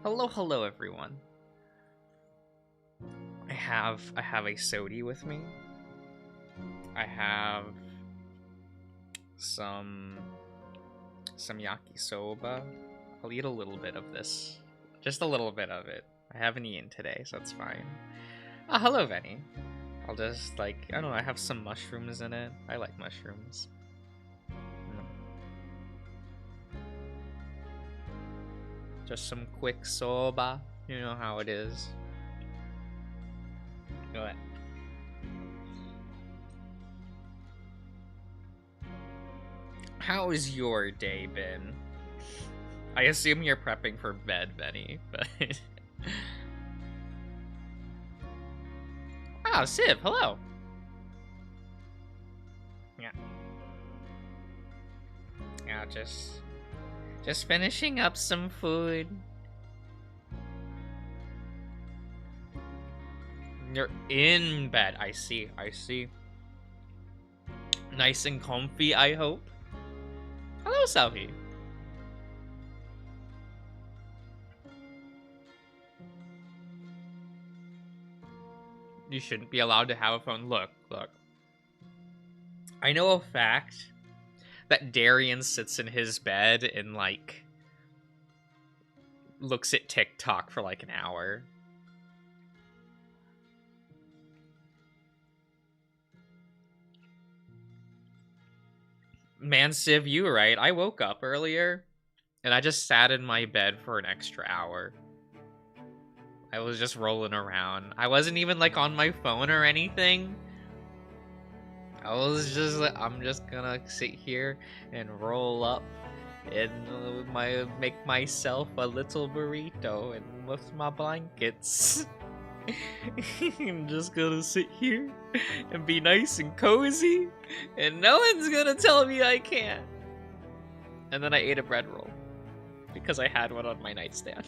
Hello everyone. I have a sodi with me. I have some yakisoba. I'll eat a little bit of this. Just a little bit of it. I haven't eaten today, so it's fine. Hello Venny. I'll just I don't know, I have some mushrooms in it. I like mushrooms. Just some quick soba. You know how it is. Go ahead. How has your day been? I assume you're prepping for bed, Benny, but... Ah, Civ, hello! Yeah. Yeah, just finishing up some food. You're in bed. I see. Nice and comfy, I hope. Hello, Selfie. You shouldn't be allowed to have a phone. Look. I know a fact that Darian sits in his bed and, looks at TikTok for, an hour. Man, Civ, you were right. I woke up earlier, and I just sat in my bed for an extra hour. I was just rolling around. I wasn't even, on my phone or anything. I was just I'm just gonna sit here and roll up and make myself a little burrito and with my blankets. I'm just gonna sit here and be nice and cozy, and no one's gonna tell me I can't. And then I ate a bread roll because I had one on my nightstand.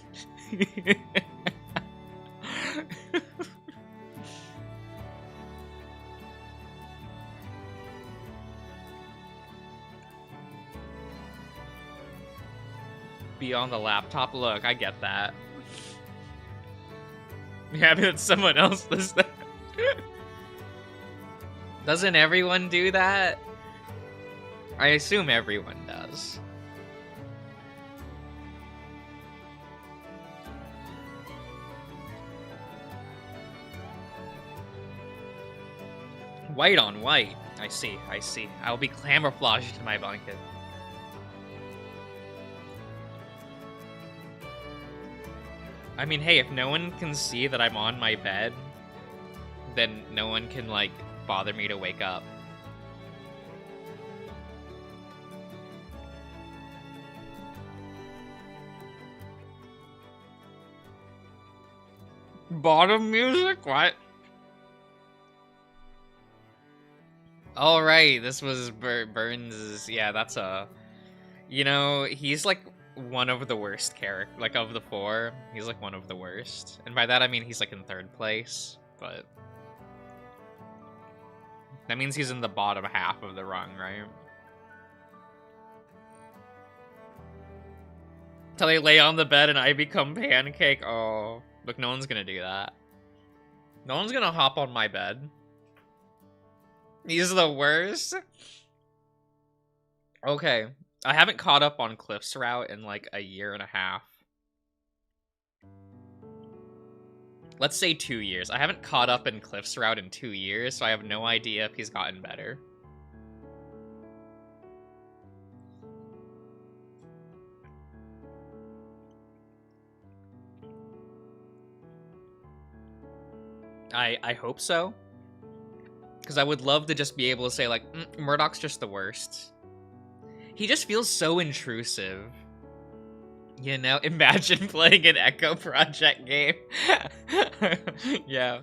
Be on the laptop. Look, I get that. Yeah, but someone else does that. Doesn't everyone do that? I assume everyone does. White on white. I see. I'll be camouflaged in my blanket. I mean, hey, if no one can see that I'm on my bed, then no one can, bother me to wake up. Bottom music? What? Alright, this was Burns'... Yeah, that's a... You know, he's, one of the worst characters. Of the four, he's, one of the worst. And by that, I mean he's, in third place, but... That means he's in the bottom half of the rung, right? Till they lay on the bed and I become pancake. Oh, look, no one's gonna do that. No one's gonna hop on my bed. He's the worst. Okay, I haven't caught up on Cliff's route in a year and a half. Let's say 2 years. I haven't caught up in Cliff's route in 2 years, so I have no idea if he's gotten better. I hope so. Because I would love to just be able to say, Murdoch's just the worst. He just feels so intrusive. You know, imagine playing an Echo Project game. Yeah.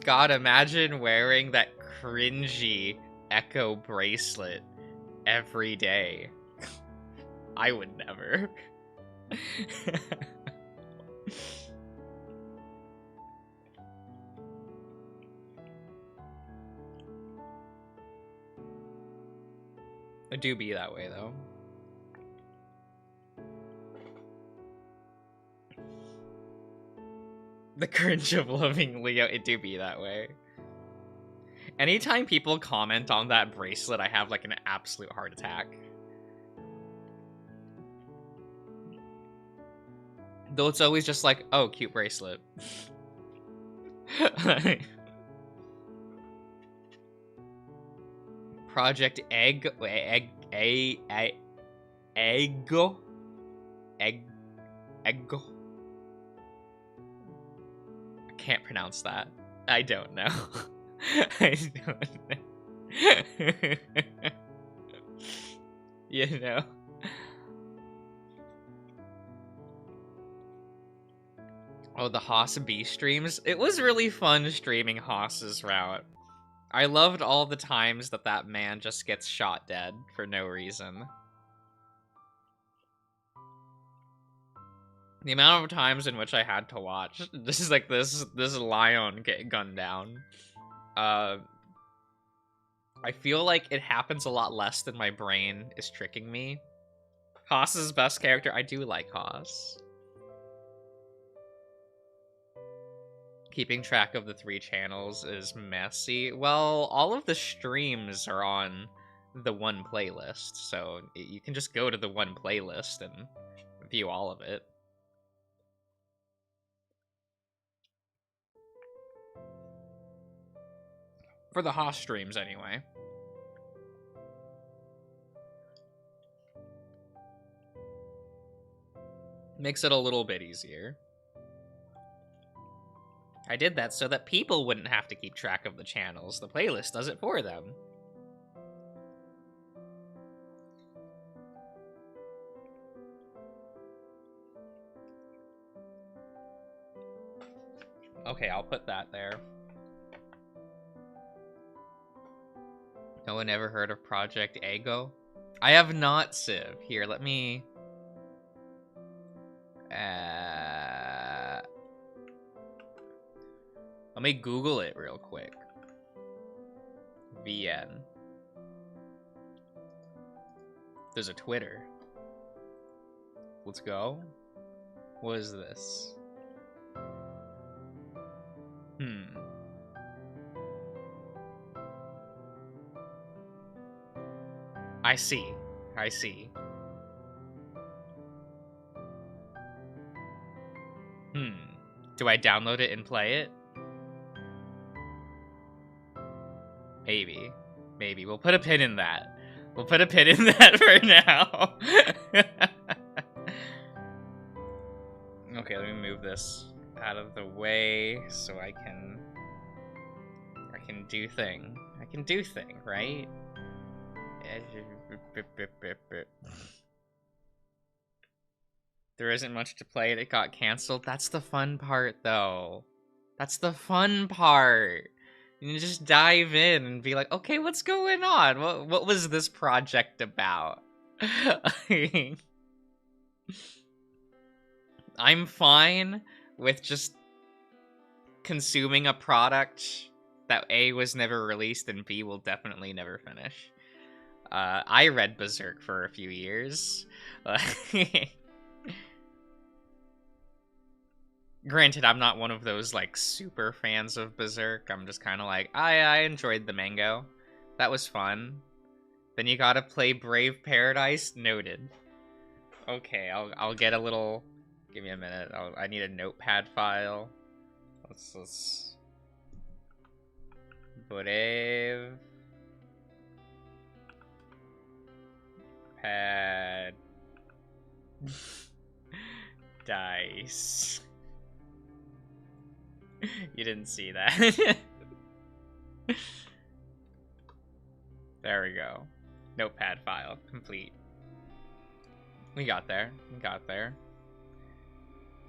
God, imagine wearing that cringy Echo bracelet every day. I would never. It do be that way, though. The cringe of loving Leo, it do be that way. Anytime people comment on that bracelet, I have like an absolute heart attack. Though it's always just like, oh, cute bracelet. Project Egg, Eggo? Eggo? I can't pronounce that. I don't know. I don't know. You know? Oh, the Haas B streams. It was really fun streaming Haas's route. I loved all the times that that man just gets shot dead for no reason. The amount of times in which I had to watch this is like this lion get gunned down. I feel like it happens a lot less than my brain is tricking me. Haas's best character. I do like Haas. Keeping track of the 3 channels is messy. Well, all of the streams are on the one playlist, so you can just go to the one playlist and view all of it. For the Haas streams, anyway. Makes it a little bit easier. I did that so that people wouldn't have to keep track of the channels. The playlist does it for them. Okay, I'll put that there. No one ever heard of Project Ego? I have not, Civ. Here, let me... Let me Google it real quick. VN. There's a Twitter. Let's go. What is this? I see. I see. Do I download it and play it? Maybe. Maybe. We'll put a pin in that. We'll put a pin in that for now. Okay, let me move this out of the way so I can do thing. I can do thing, right? There isn't much to play and it got canceled. That's the fun part, though. That's the fun part. You just dive in and be like, okay, what's going on? What was this project about? I'm fine with just consuming a product that A, was never released, and B, will definitely never finish. I read Berserk for a few years. Granted, I'm not one of those, like, super fans of Berserk. I'm just kind of like, I enjoyed the mango. That was fun. Then you gotta play Brave Paradise? Noted. Okay, I'll get a little... Give me a minute. I need a notepad file. Let's... Brave... Pad... Dice... You didn't see that. There we go. Notepad file complete. We got there. We got there.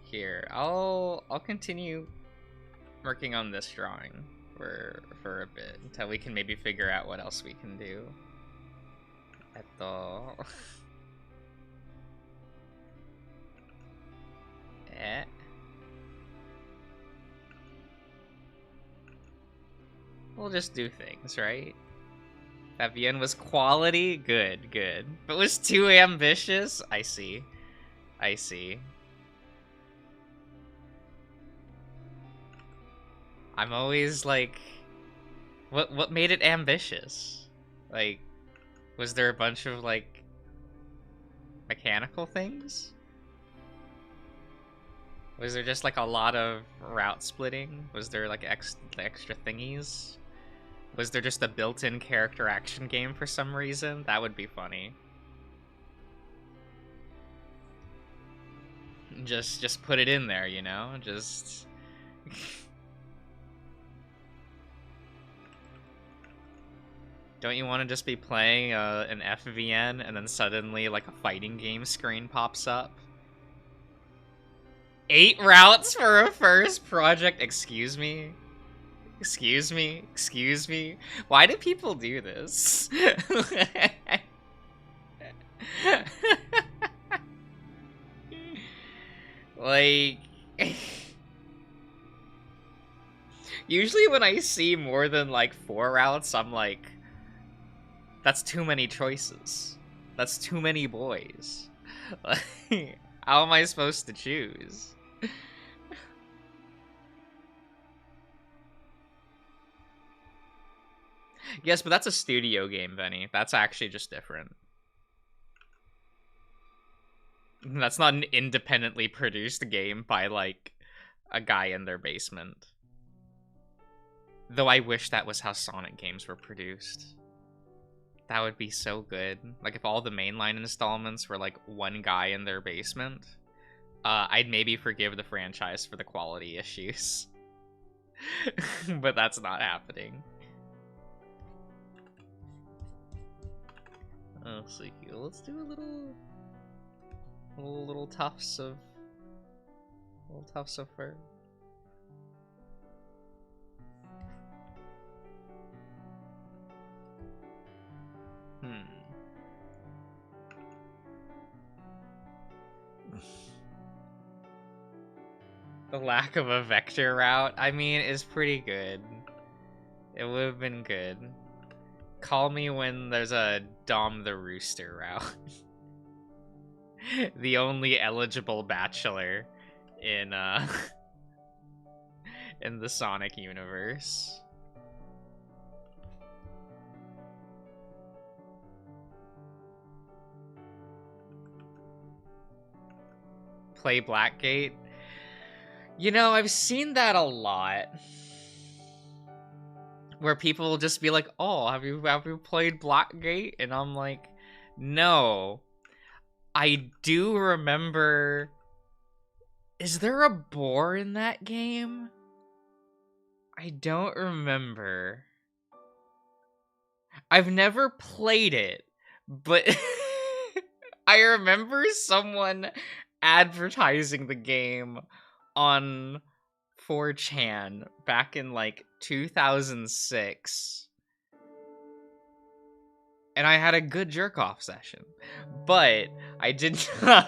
Here, I'll continue working on this drawing for a bit until we can maybe figure out what else we can do. Eto. Eh. We'll just do things, right? That VN was quality? Good, good. But was too ambitious? I see. I see. I'm always like, what made it ambitious? Like, was there a bunch of like mechanical things? Was there just like a lot of route splitting? Was there like extra thingies? Was there just a built-in character action game for some reason? That would be funny. Just put it in there, you know? Just don't you want to just be playing an FVN and then suddenly like a fighting game screen pops up? 8 routes for a first project? Excuse me? Excuse me? Excuse me? Why do people do this? Like... Usually when I see more than like 4 routes, I'm like... That's too many choices. That's too many boys. How am I supposed to choose? Yes, but that's a studio game, Benny. That's actually just different. That's not an independently produced game by, like, a guy in their basement. Though I wish that was how Sonic games were produced. That would be so good. Like, if all the mainline installments were, like, one guy in their basement, I'd maybe forgive the franchise for the quality issues. But that's not happening. Oh, so let's do a little tufts of fur. The lack of a vector route, I mean, is pretty good. It would have been good. Call me when there's a Dom the Rooster route. The only eligible bachelor in in the Sonic universe. Play Blackgate. You know, I've seen that a lot. Where people will just be like, "Oh, have you played Blackgate?" And I'm like, "No." I do remember. Is there a boar in that game? I don't remember. I've never played it, but I remember someone advertising the game on 4chan back in like 2006. And I had a good jerk-off session. But I did not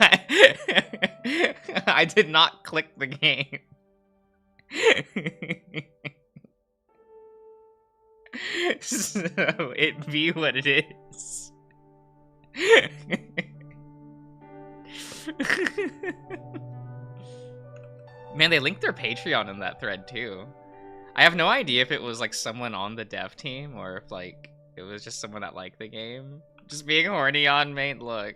I did not click the game. So it be what it is. Man, they linked their Patreon in that thread too. I have no idea if it was like someone on the dev team or if like it was just someone that liked the game. Just being horny on main. Look.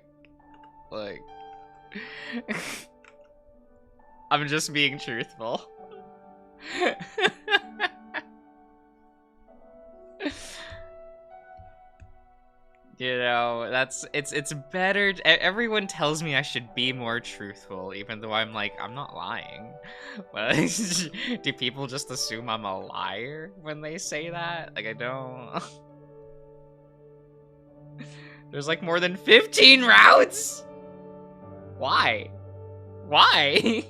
I'm just being truthful. You know, it's better. Everyone tells me I should be more truthful, even though I'm like, I'm not lying. But do people just assume I'm a liar when they say that? Like, I don't. There's like more than 15 routes? Why? Why?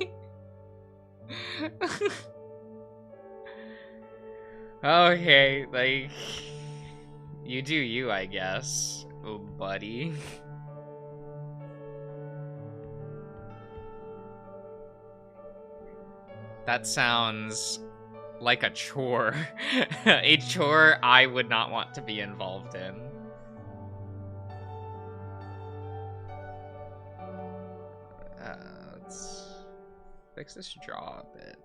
Okay, like, you do you, I guess. Oh, buddy. That sounds like a chore. A chore I would not want to be involved in. Fix this draw a bit.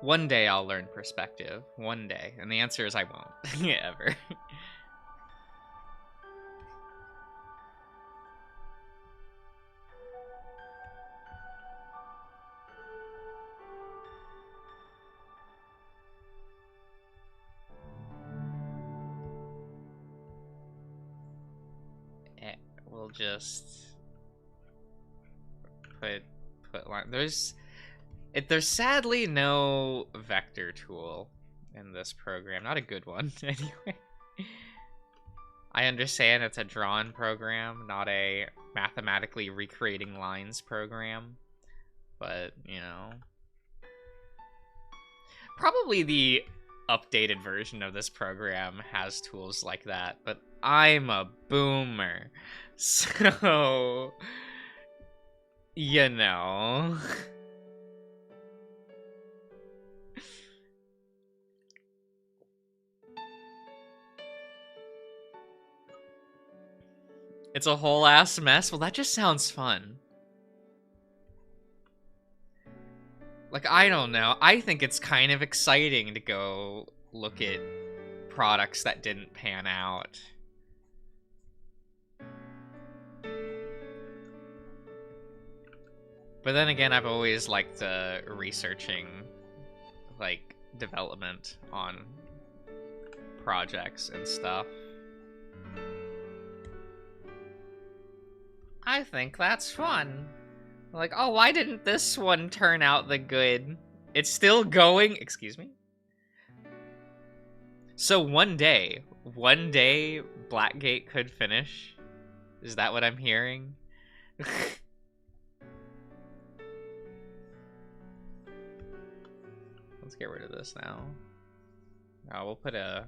One day I'll learn perspective. One day. And the answer is I won't. Ever. We'll just put line. There's sadly no vector tool in this program. Not a good one, anyway. I understand it's a drawn program, not a mathematically recreating lines program. But, you know. Probably the updated version of this program has tools like that, but I'm a boomer. So, you know. It's a whole ass mess. Well, that just sounds fun. Like, I don't know. I think it's kind of exciting to go look at products that didn't pan out. But then again, I've always liked researching, like, development on projects and stuff. I think that's fun. Like, oh, why didn't this one turn out the good? It's still going. Excuse me? So one day, Blackgate could finish? Is that what I'm hearing? Let's get rid of this now. Oh, we'll put a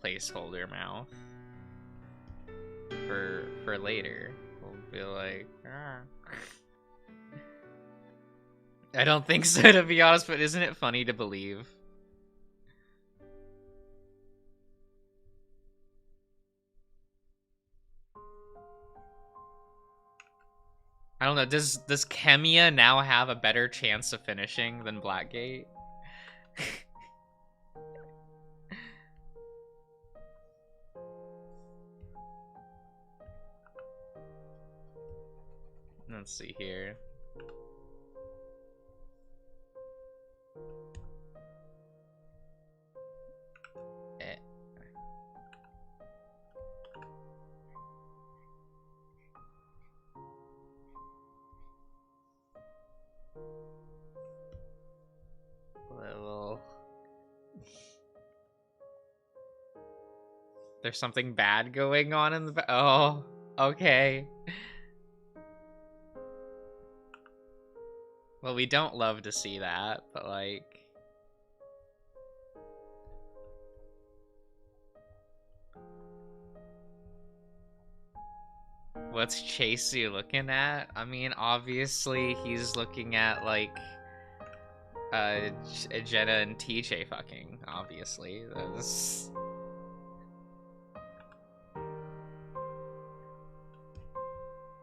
placeholder mouth for later. We'll be like, ah. I don't think so, to be honest, but isn't it funny to believe? I don't know, does Kemia now have a better chance of finishing than Blackgate? Let's see here. Well, there's something bad going on in the oh, okay. Well, we don't love to see that, but like, what's Chasey looking at? I mean, obviously he's looking at like Jenna and TJ fucking, obviously. That's...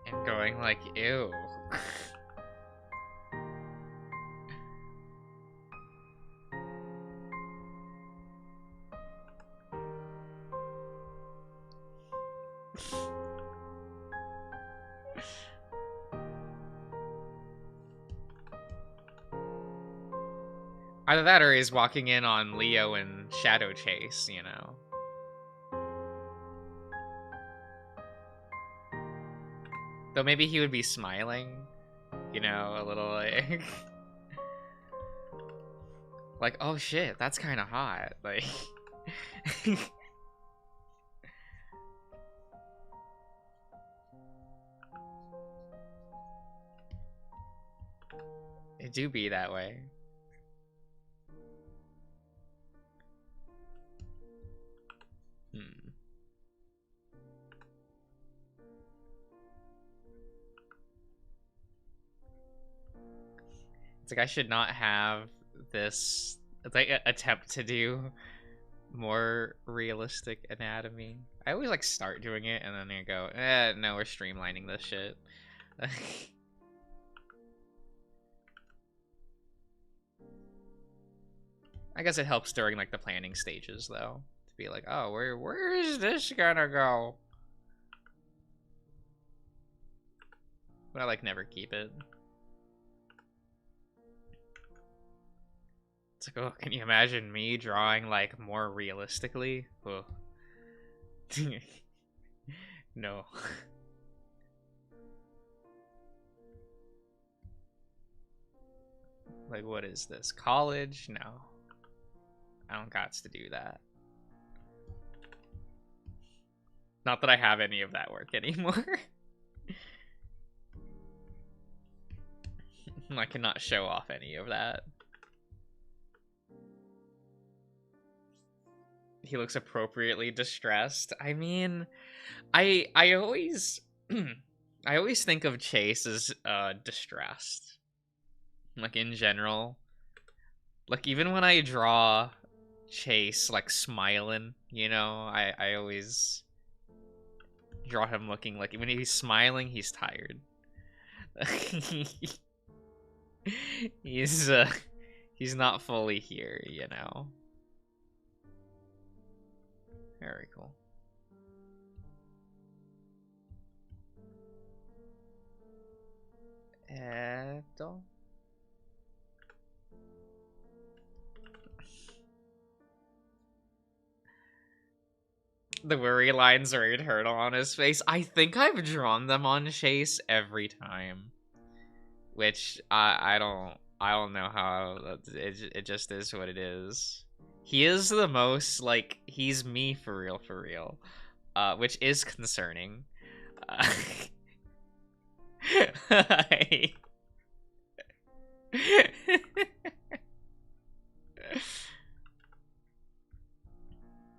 and going like, ew. Either that or he's walking in on Leo and Shadow Chase, you know. Though maybe he would be smiling, you know, a little like... like, oh shit, that's kind of hot. Like... it do be that way. It's like I should not have this like attempt to do more realistic anatomy. I always like start doing it and then I go, no, we're streamlining this shit. I guess it helps during like the planning stages though, to be like, oh, where is this gonna go? But I like never keep it. It's like, oh, can you imagine me drawing like more realistically? Oh. No. Like, what is this? College? No. I don't got to do that. Not that I have any of that work anymore. I cannot show off any of that. He looks appropriately distressed. I mean, I always I always think of Chase as distressed. Like in general. Like even when I draw Chase like smiling, you know, I always draw him looking like when he's smiling, he's tired. He's not fully here, you know. Very cool. The worry lines are eternal on his face. I think I've drawn them on Chase every time, which I don't know how. It just is what it is. He is the most like he's me for real, which is concerning.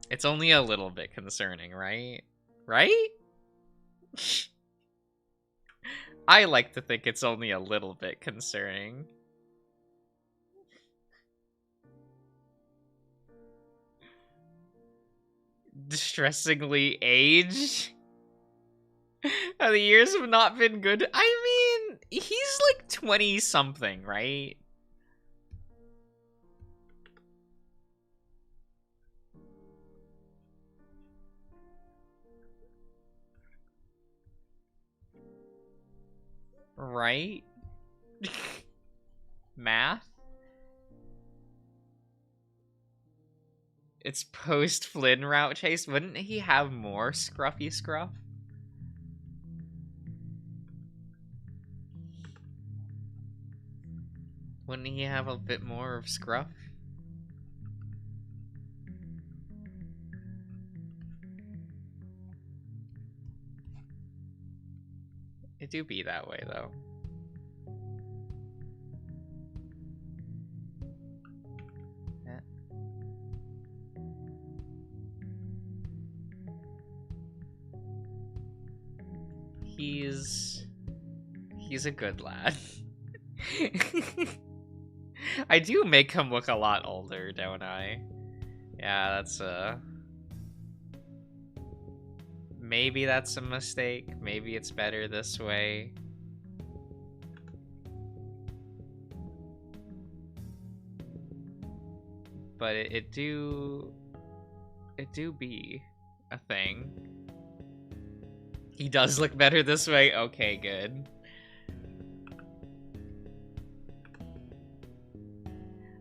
It's only a little bit concerning, right? Right? I like to think it's only a little bit concerning. Distressingly aged? The years have not been good. I mean, he's like 20 something, right? Right? Math? It's post Flynn route chase. Wouldn't he have more scruffy scruff? Wouldn't he have a bit more of scruff? It do be that way though. He's a good lad. I do make him look a lot older, don't I? Yeah, that's maybe that's a mistake. Maybe it's better this way. But it do be a thing. He does look better this way? Okay, good.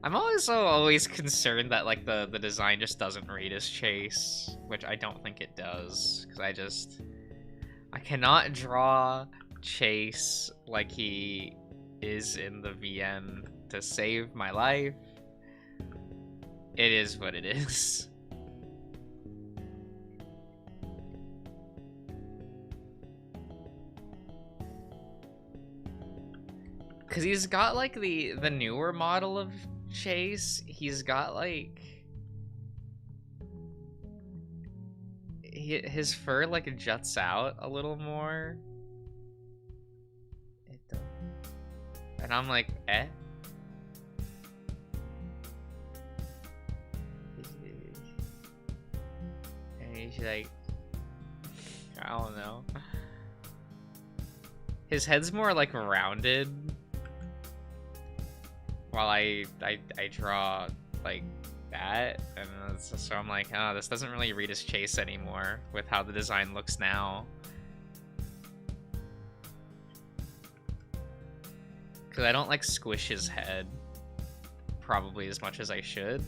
I'm always concerned that like the design just doesn't read as Chase, which I don't think it does, because I cannot draw Chase like he is in the VN to save my life. It is what it is. Cause he's got like the newer model of Chase. He's got like his fur like juts out a little more. And I'm like, eh? He's like, I don't know. His head's more like rounded, while I draw like that, and so I'm like, oh, this doesn't really read as Chase anymore with how the design looks now. Because I don't like squish his head probably as much as I should.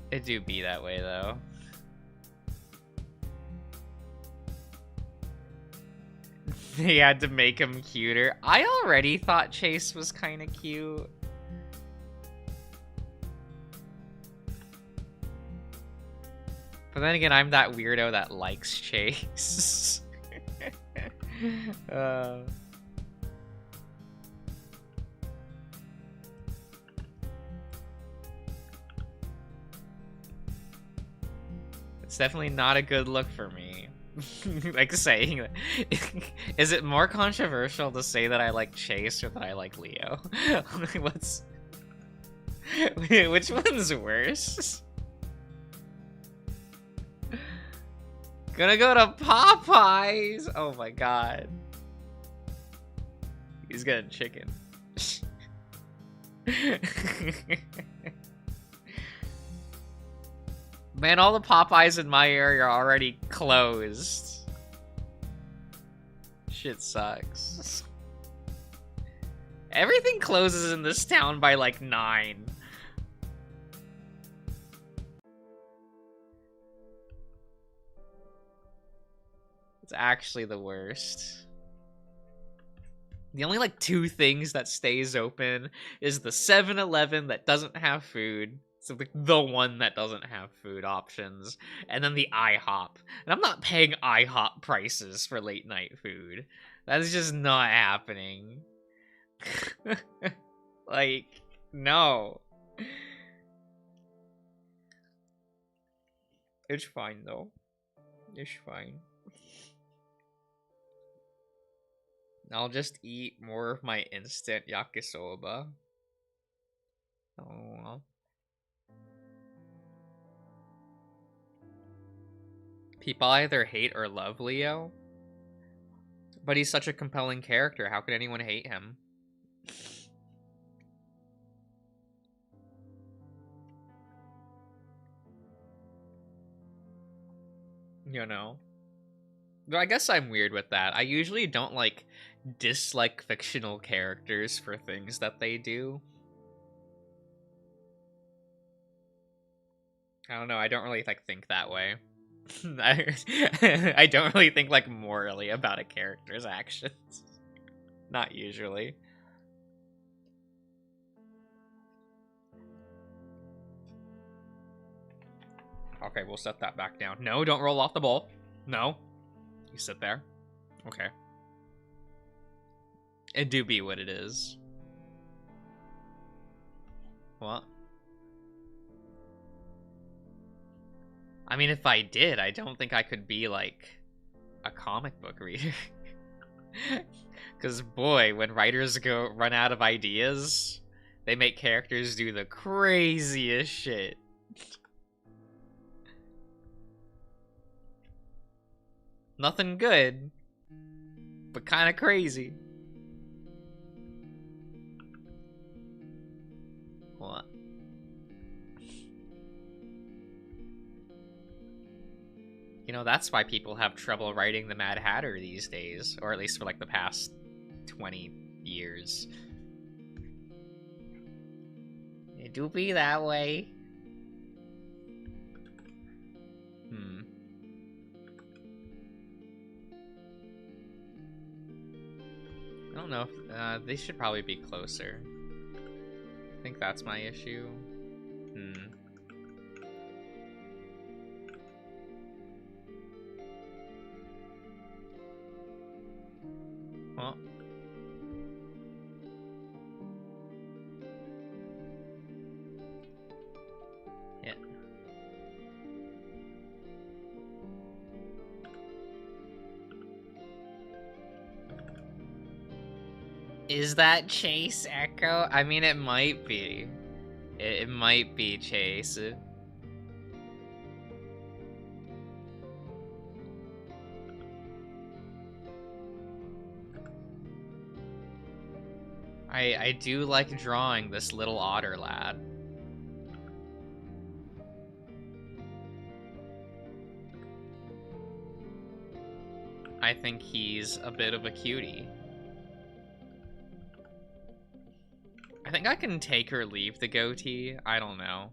It do be that way though. They had to make him cuter. I already thought Chase was kind of cute. But then again, I'm that weirdo that likes Chase. It's definitely not a good look for me. Like saying that. Is it more controversial to say that I like Chase or that I like Leo? What's which one's worse? Gonna go to Popeyes. Oh my god. He's getting chicken. Man, all the Popeyes in my area are already closed. Shit sucks. Everything closes in this town by like 9. It's actually the worst. The only like 2 things that stays open is the 7-Eleven that doesn't have food. So like the one that doesn't have food options, and then the IHOP. And I'm not paying IHOP prices for late night food. That's just not happening. Like, no. It's fine though. It's fine. I'll just eat more of my instant yakisoba. Oh well. People either hate or love Leo. But he's such a compelling character. How could anyone hate him? You know? I guess I'm weird with that. I usually don't, like, dislike fictional characters for things that they do. I don't know, I don't really, like, think that way. I don't really think, like, morally about a character's actions. Not usually. Okay, we'll set that back down. No, don't roll off the bowl. No. You sit there. Okay. It do be what it is. What? I mean, if I did, I don't think I could be, like, a comic book reader. Because, boy, when writers run out of ideas, they make characters do the craziest shit. Nothing good, but kind of crazy. What? You know, that's why people have trouble writing the Mad Hatter these days, or at least for like the past 20 years. It do be that way. I don't know if they should probably be closer. I think that's my issue. Well. Yeah. Is that Chase Echo? I mean, it might be. It might be Chase. I do like drawing this little otter lad. I think he's a bit of a cutie. I think I can take or leave the goatee. I don't know.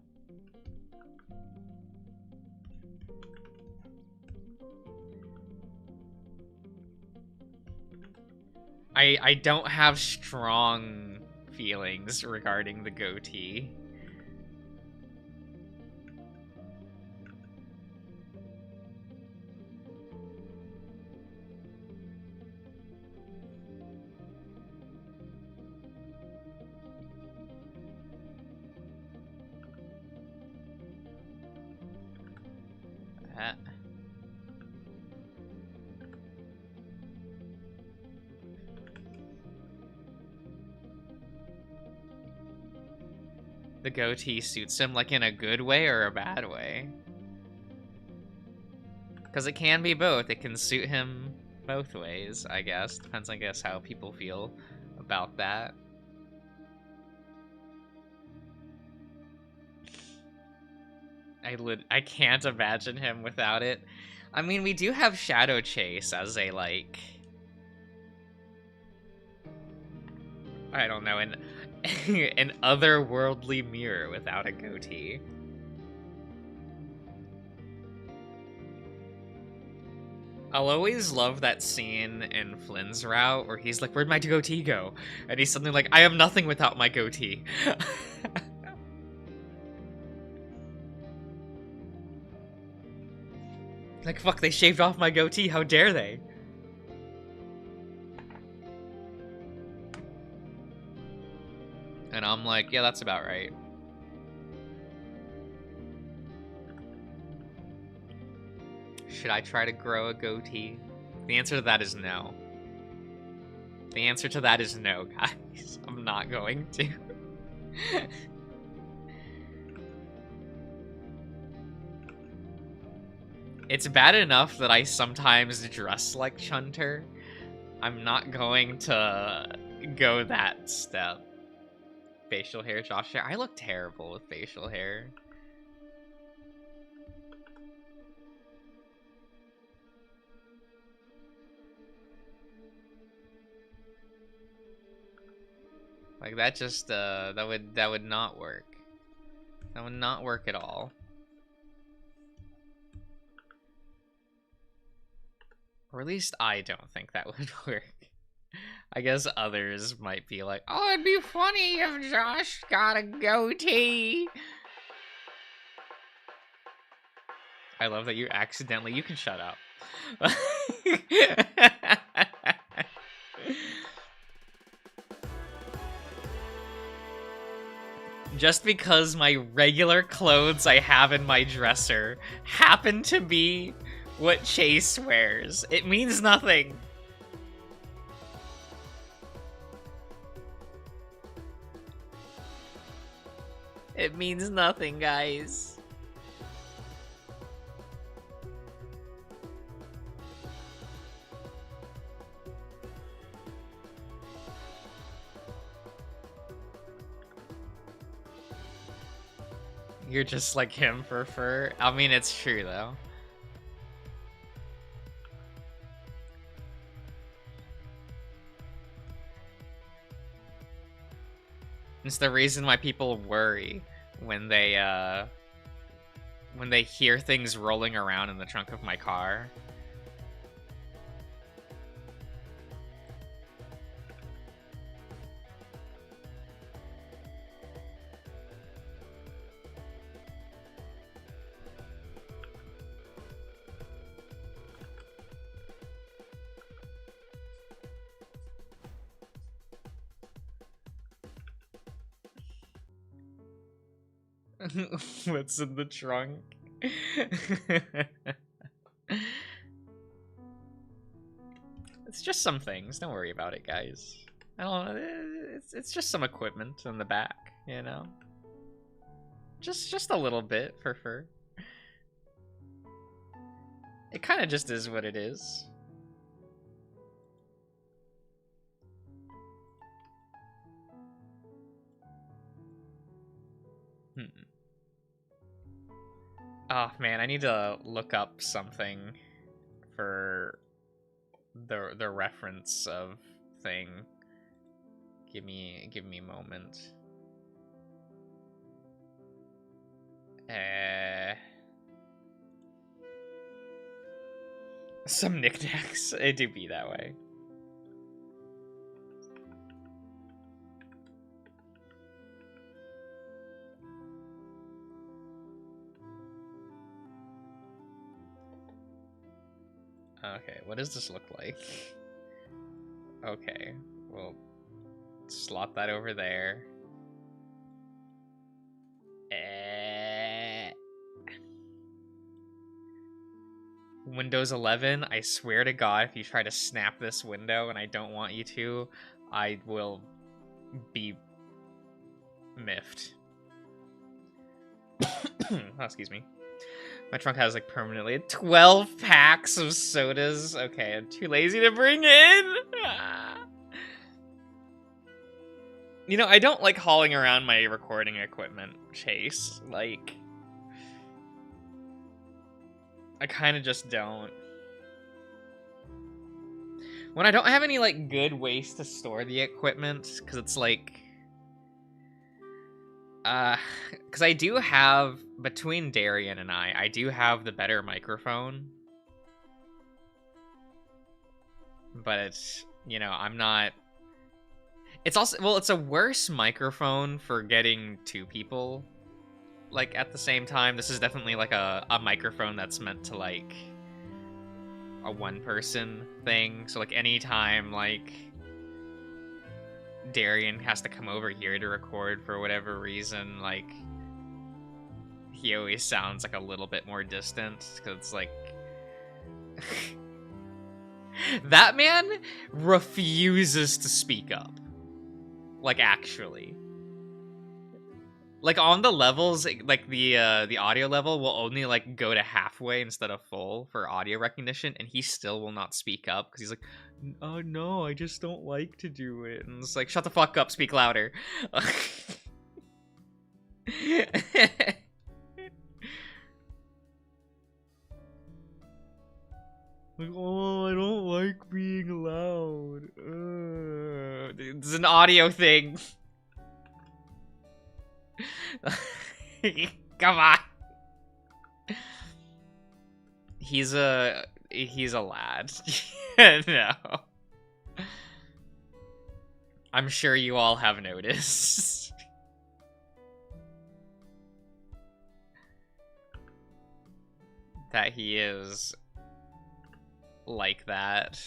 I don't have strong feelings regarding the goatee. The goatee suits him, like, in a good way or a bad way? Because it can be both. It can suit him both ways, I guess. Depends, I guess, how people feel about that. I can't imagine him without it. I mean, we do have Shadow Chase as a, like... I don't know, an otherworldly mirror without a goatee. I'll always love that scene in Flynn's route where he's like, where'd my goatee go? And he's suddenly like, I have nothing without my goatee. Like, fuck, they shaved off my goatee, how dare they? And I'm like, yeah, that's about right. Should I try to grow a goatee? The answer to that is no. The answer to that is no, guys. I'm not going to. It's bad enough that I sometimes dress like Chunter. I'm not going to go that step. Facial hair, Josh hair. I look terrible with facial hair. Like, that just, that would not work. That would not work at all. Or at least I don't think that would work. I guess others might be like, oh, it'd be funny if Josh got a goatee. I love that you accidentally, you can shut up. Just because my regular clothes I have in my dresser happen to be what Chase wears, it means nothing. It means nothing, guys. You're just like him for fur. I mean, it's true, though. It's the reason why people worry when they hear things rolling around in the trunk of my car. What's in the trunk? It's just some things. Don't worry about it, guys. I don't know. It's just some equipment in the back, you know. Just a little bit for fur. It kind of just is what it is. Oh man, I need to look up something for the reference of thing. Give me a moment. Some knickknacks. It do be that way. Okay, what does this look like? Okay, we'll slot that over there. Windows 11, I swear to God, if you try to snap this window and I don't want you to, I will be miffed. Oh, excuse me. My trunk has like permanently 12 packs of sodas. Okay, I'm too lazy to bring in. You know, I don't like hauling around my recording equipment, Chase. Like, I kind of just don't. When I don't have any, like, good ways to store the equipment, because it's like... because I do have, between Darian and I do have the better microphone. But it's, you know, I'm not... It's also, well, it's a worse microphone for getting two people, like, at the same time. This is definitely, like, a microphone that's meant to, like, a one-person thing. So, like, anytime, like, Darian has to come over here to record for whatever reason, like, he always sounds, like, a little bit more distant, because it's, like... That man refuses to speak up. Like, actually. Like, on the levels, like, the audio level will only, like, go to halfway instead of full for audio recognition, and he still will not speak up, because he's like, oh, no, I just don't like to do it. And it's like, shut the fuck up, speak louder. Like, oh, I don't like being loud. It's an audio thing. Come on. He's a lad. No. I'm sure you all have noticed. That he is like that.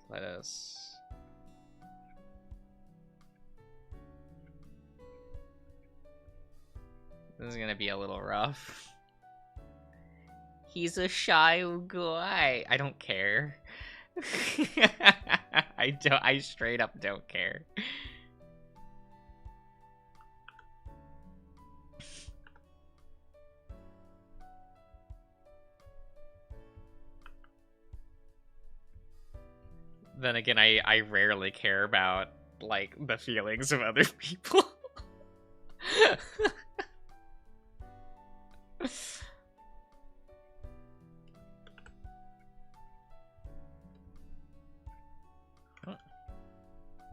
Let us... This is gonna be a little rough. He's a shy guy. I don't care. I straight up don't care. Then again, I rarely care about, like, the feelings of other people.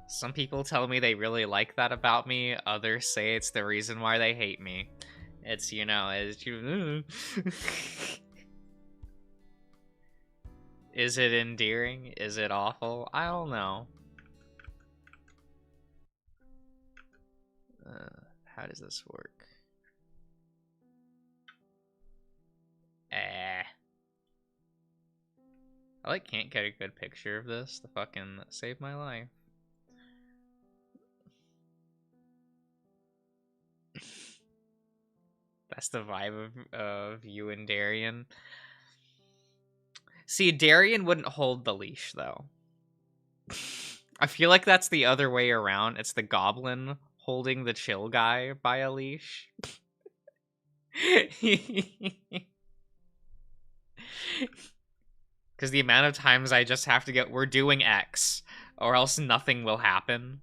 Some people tell me they really like that about me. Others say it's the reason why they hate me. It's, you know, it's... Is it endearing? Is it awful? I don't know. How does this work? I, like, can't get a good picture of this to fucking save my life. That's the vibe of you and Darian. See, Darian wouldn't hold the leash, though. I feel like that's the other way around. It's the goblin holding the chill guy by a leash. Because the amount of times I just have to get, we're doing X, or else nothing will happen.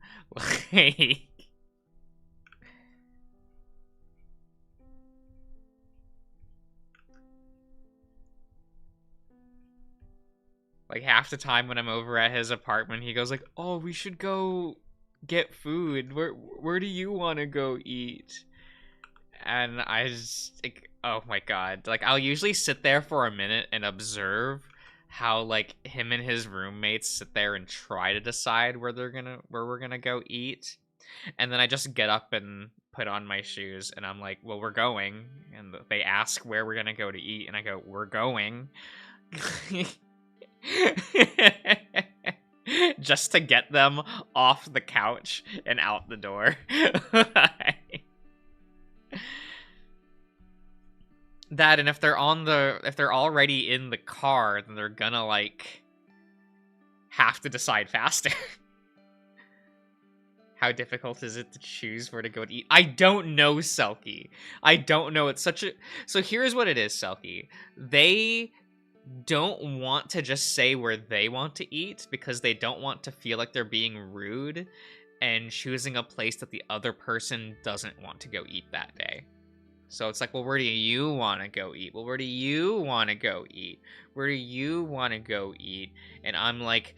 Like half the time when I'm over at his apartment, he goes like, "Oh, we should go get food. Where do you want to go eat?" And I just like, oh my god, like I'll usually sit there for a minute and observe how like him and his roommates sit there and try to decide where we're gonna go eat, and then I just get up and put on my shoes and I'm like, well, we're going, and they ask where we're gonna go to eat and I go, we're going. Just to get them off the couch and out the door. That, and if they're already in the car, then they're gonna like have to decide faster. How difficult is it to choose where to go to eat? I don't know, Selkie. I don't know. It's such a... So here's what it is, Selkie. They don't want to just say where they want to eat because they don't want to feel like they're being rude and choosing a place that the other person doesn't want to go eat that day. So it's like, well, where do you want to go eat? Well, where do you want to go eat? Where do you want to go eat? And I'm like,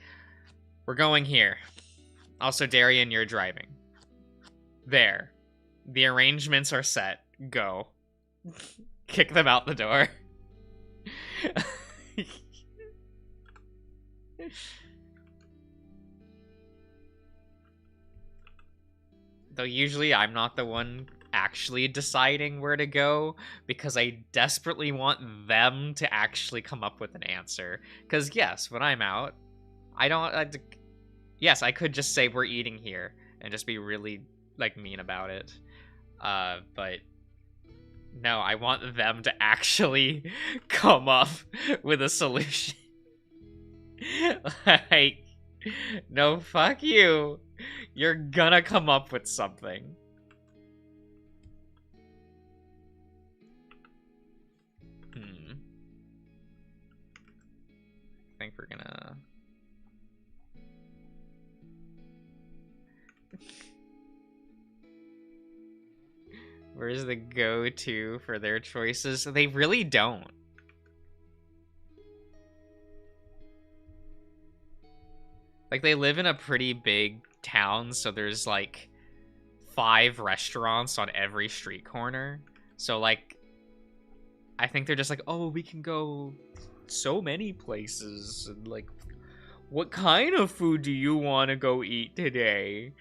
we're going here. Also, Darian, you're driving. There. The arrangements are set. Go. Kick them out the door. Though usually I'm not the one actually deciding where to go because I desperately want them to actually come up with an answer. Because yes, when I'm out, yes, I could just say we're eating here and just be really like mean about it. But no, I want them to actually come up with a solution. Like, no, fuck you. You're gonna come up with something. I think we're gonna... Where's the go-to for their choices? They really don't. Like, they live in a pretty big town, so there's, like, 5 restaurants on every street corner. So, like, I think they're just like, oh, we can go so many places. And, like, what kind of food do you want to go eat today?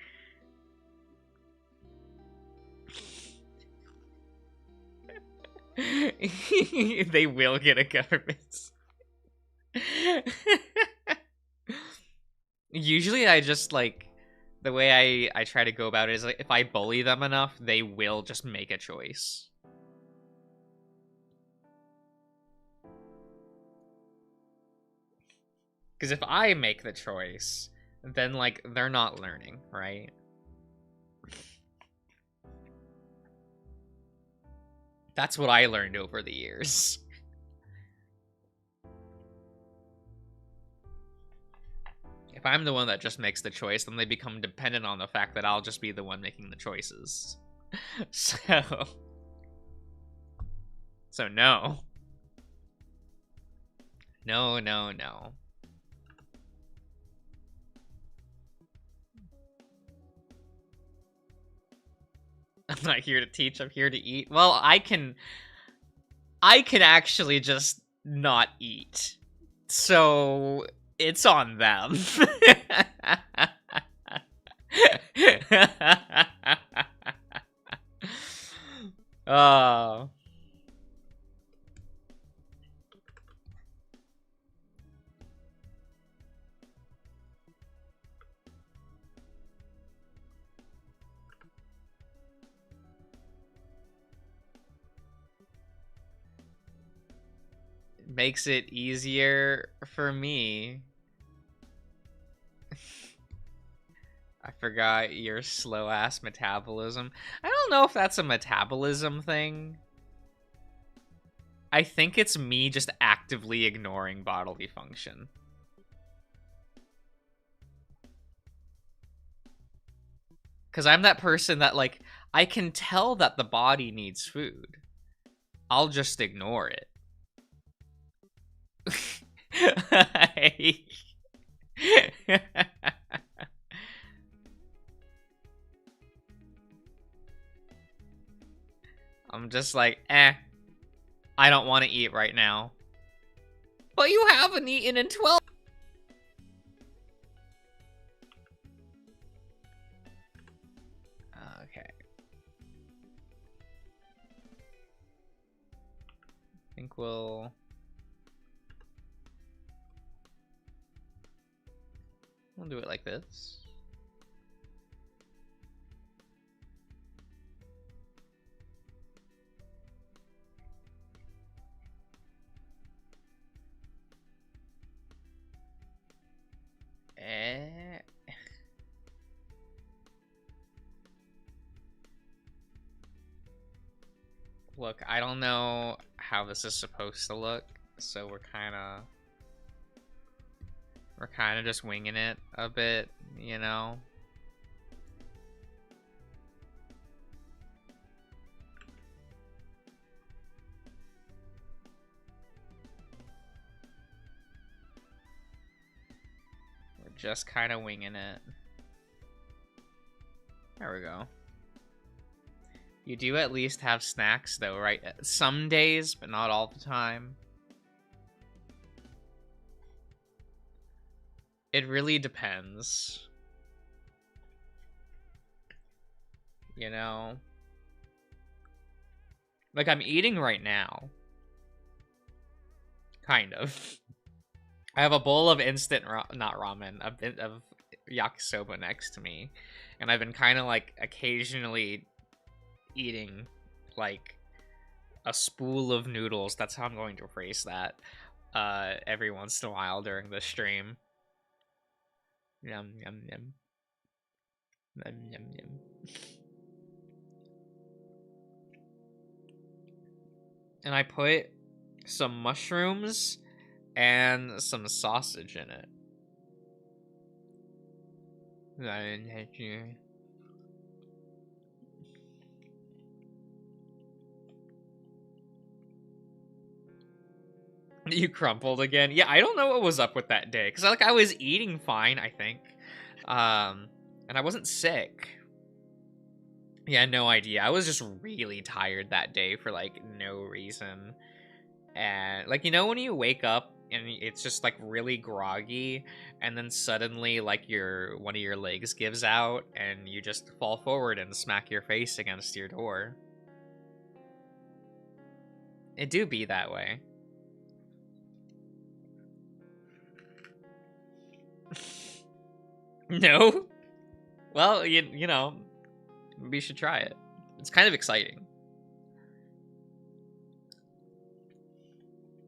They will get a government. Usually I just, like, the way I try to go about it is, like, if I bully them enough, they will just make a choice. Because if I make the choice, then, like, they're not learning, right? That's what I learned over the years. If I'm the one that just makes the choice, then they become dependent on the fact that I'll just be the one making the choices. So no. No, no, no. I'm not here to teach, I'm here to eat. Well, I can actually just not eat. So it's on them. Oh. makes it easier for me. I forgot your slow-ass metabolism. I don't know if that's a metabolism thing. I think it's me just actively ignoring bodily function. Because I'm that person that, like, I can tell that the body needs food. I'll just ignore it. I'm just like, I don't want to eat right now. But you haven't eaten in 12. Okay. I think we'll do it like this. Look, I don't know how this is supposed to look, so we're kind of just winging it a bit, you know? We're just kind of winging it. There we go. You do at least have snacks, though, right? Some days, but not all the time. It really depends. You know? Like, I'm eating right now. Kind of. I have a bowl of instant, not ramen, a bit of yakisoba next to me. And I've been kind of, like, occasionally eating, like, a spool of noodles. That's how I'm going to phrase that. Every once in a while during the stream. Yum, yum, yum. Yum, yum, yum. And I put some mushrooms and some sausage in it. You crumpled again? Yeah, I don't know what was up with that day. Because, like, I was eating fine, I think. And I wasn't sick. Yeah, no idea. I was just really tired that day for, like, no reason. And, like, you know when you wake up and it's just, like, really groggy, and then suddenly, like, one of your legs gives out, and you just fall forward and smack your face against your door. It do be that way. No? Well, you know, maybe you should try it. It's kind of exciting.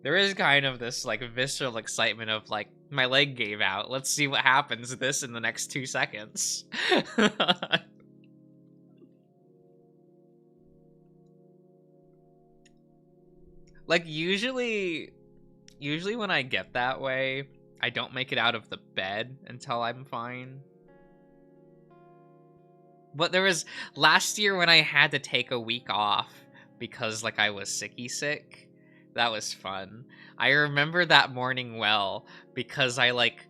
There is kind of this, like, visceral excitement of, like, my leg gave out. Let's see what happens to this in the next 2 seconds. Like, usually when I get that way, I don't make it out of the bed until I'm fine. But there was last year when I had to take a week off because, like, I was sicky sick. That was fun. I remember that morning well because I, like,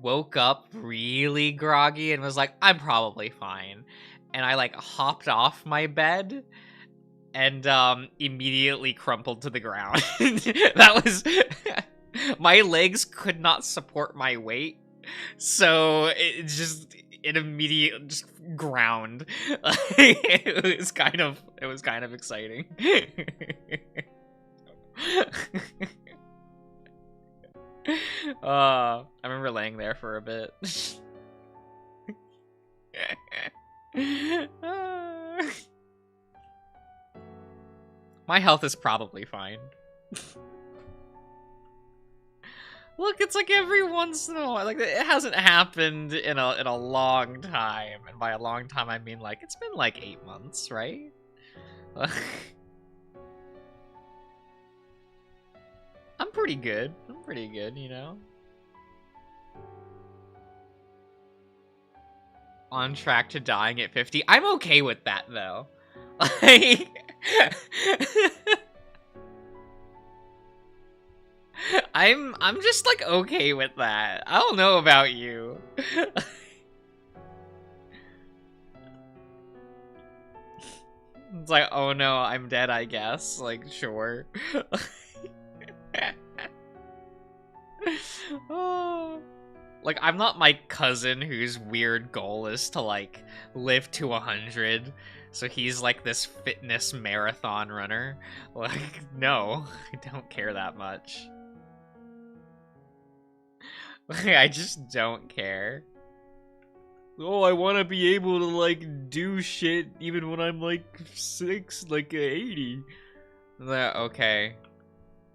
woke up really groggy and was like, I'm probably fine. And I, like, hopped off my bed and immediately crumpled to the ground. That was... My legs could not support my weight, so it immediately just ground. It was kind of exciting. I remember laying there for a bit. My health is probably fine. Look, it's like every once in a while. Like, it hasn't happened in a long time. And by a long time, I mean, like, it's been like 8 months, right? I'm pretty good. I'm pretty good, you know? On track to dying at 50. I'm okay with that, though. Like... I'm just, like, okay with that. I don't know about you. It's like, oh no, I'm dead, I guess. Like, sure. Oh. Like, I'm not my cousin whose weird goal is to, like, live to 100. So he's, like, this fitness marathon runner. Like, no, I don't care that much. Like, I just don't care. Oh, I want to be able to, like, do shit even when I'm, like, 80. Okay.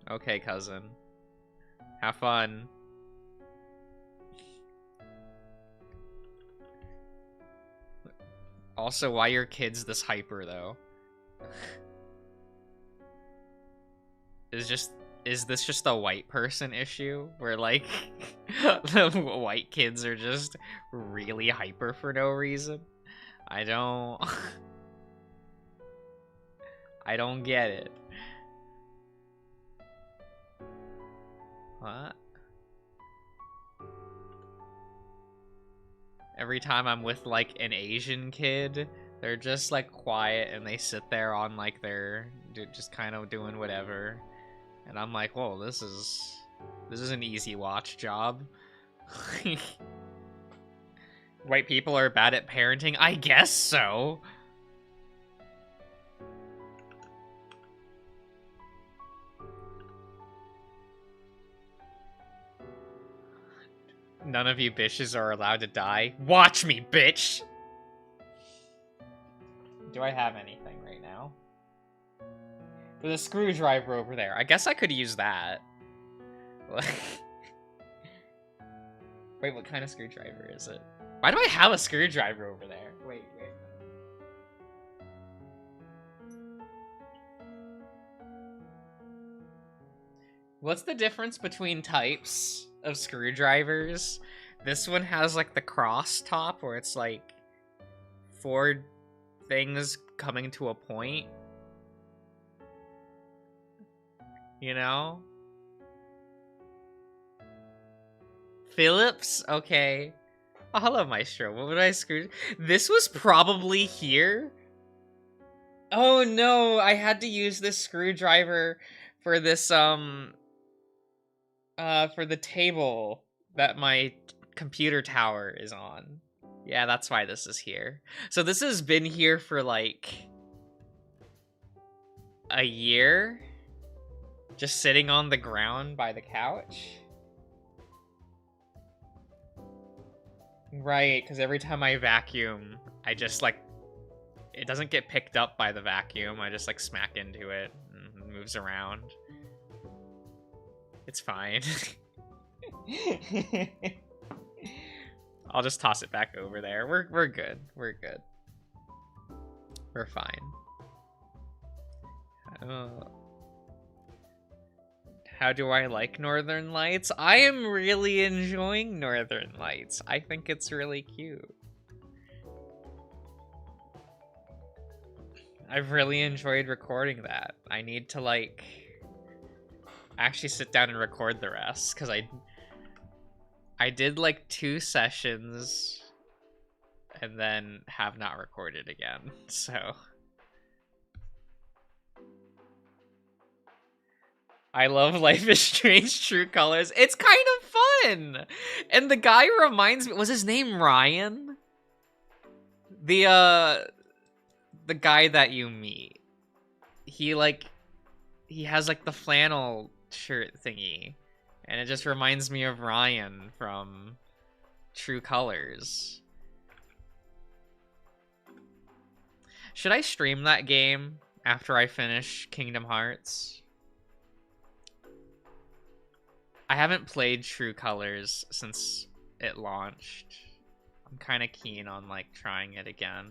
Okay, cousin. Have fun. Also, why are kids this hyper, though? Is this just a white person issue? Where, like, the white kids are just really hyper for no reason? I don't... I don't get it. What? Every time I'm with, like, an Asian kid, they're just, like, quiet and they sit there on, like, their... just kind of doing whatever. And I'm like, whoa, this is an easy watch job. White people are bad at parenting? I guess so. None of you bitches are allowed to die. Watch me, bitch! Do I have anything right now? There's a screwdriver over there. I guess I could use that. Wait, what kind of screwdriver is it? Why do I have a screwdriver over there? Wait. What's the difference between types of screwdrivers? This one has, like, the cross top where it's, like, 4 things coming to a point. You know? Phillips? Okay. Oh, hello, Maestro. What would I screw? This was probably here. Oh no, I had to use this screwdriver for this, for the table that my computer tower is on. Yeah, that's why this is here. So this has been here for, like, a year. Just sitting on the ground by the couch. Right, because every time I vacuum, I just, like, it doesn't get picked up by the vacuum. I just, like, smack into it and it moves around. It's fine. I'll just toss it back over there. We're good. We're good. We're fine. How do I like Northern Lights? I am really enjoying Northern Lights. I think it's really cute. I've really enjoyed recording that. I need to, like, actually sit down and record the rest, because I did, like, 2 sessions and then have not recorded again, so... I love Life is Strange True Colors. It's kind of fun! And the guy reminds me... Was his name Ryan? The guy that you meet. He, like... He has, like, the flannel shirt thingy. And it just reminds me of Ryan from True Colors. Should I stream that game after I finish Kingdom Hearts? I haven't played True Colors since it launched. I'm kind of keen on like trying it again.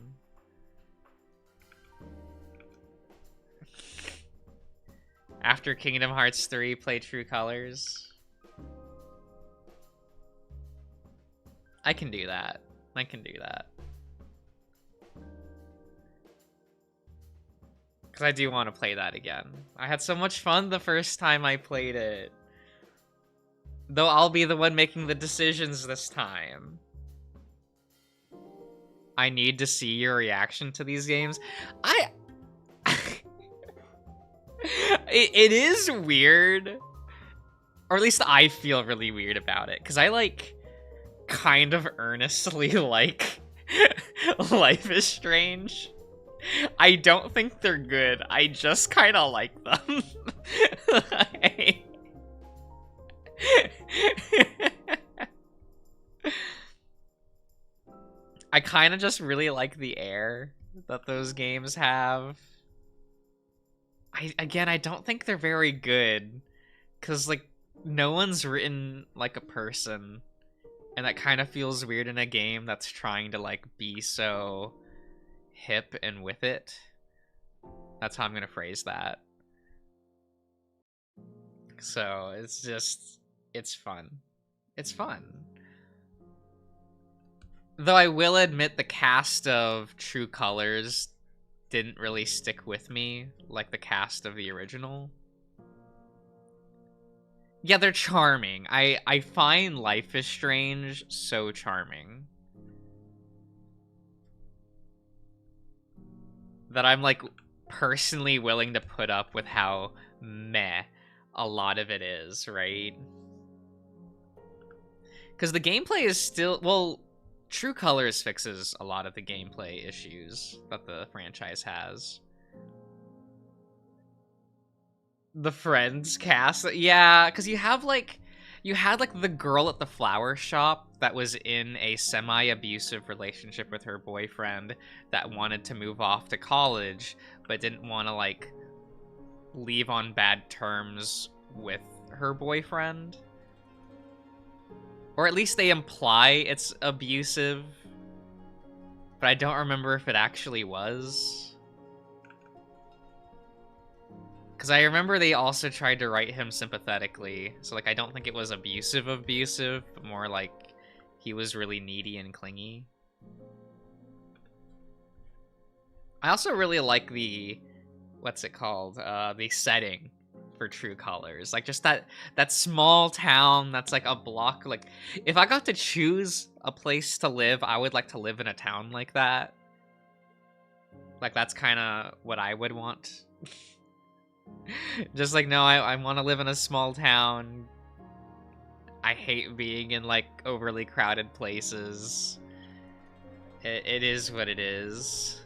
After Kingdom Hearts 3, play True Colors. I can do that. I can do that. Because I do want to play that again. I had so much fun the first time I played it. Though I'll be the one making the decisions this time. I need to see your reaction to these games. It is weird. Or at least I feel really weird about it. Because I, like, kind of earnestly like Life is Strange. I don't think they're good. I just kind of like them. I kind of just really like the air that those games have. I don't think they're very good. Because, like, no one's written like a person. And that kind of feels weird in a game that's trying to, like, be so hip and with it. That's how I'm gonna phrase that. So, it's just... it's fun. It's fun. Though I will admit the cast of True Colors didn't really stick with me like the cast of the original. Yeah, they're charming. I find Life is Strange so charming. That I'm, like, personally willing to put up with how meh a lot of it is, right? Because the gameplay is still... well, True Colors fixes a lot of the gameplay issues that the franchise has. The Friends cast? Yeah, because you have, like... you had, like, the girl at the flower shop that was in a semi-abusive relationship with her boyfriend that wanted to move off to college, but didn't want to, like, leave on bad terms with her boyfriend. Or at least they imply it's abusive, but I don't remember if it actually was. Because I remember they also tried to write him sympathetically, so, like, I don't think it was abusive, but more like he was really needy and clingy. I also really like the, what's it called, the setting for True Colors. Like, just that small town that's, like, a block, like, if I got to choose a place to live, I would like to live in a town like that. Like, that's kind of what I would want. Just like, no, I want to live in a small town. I hate being in, like, overly crowded places. It is what it is.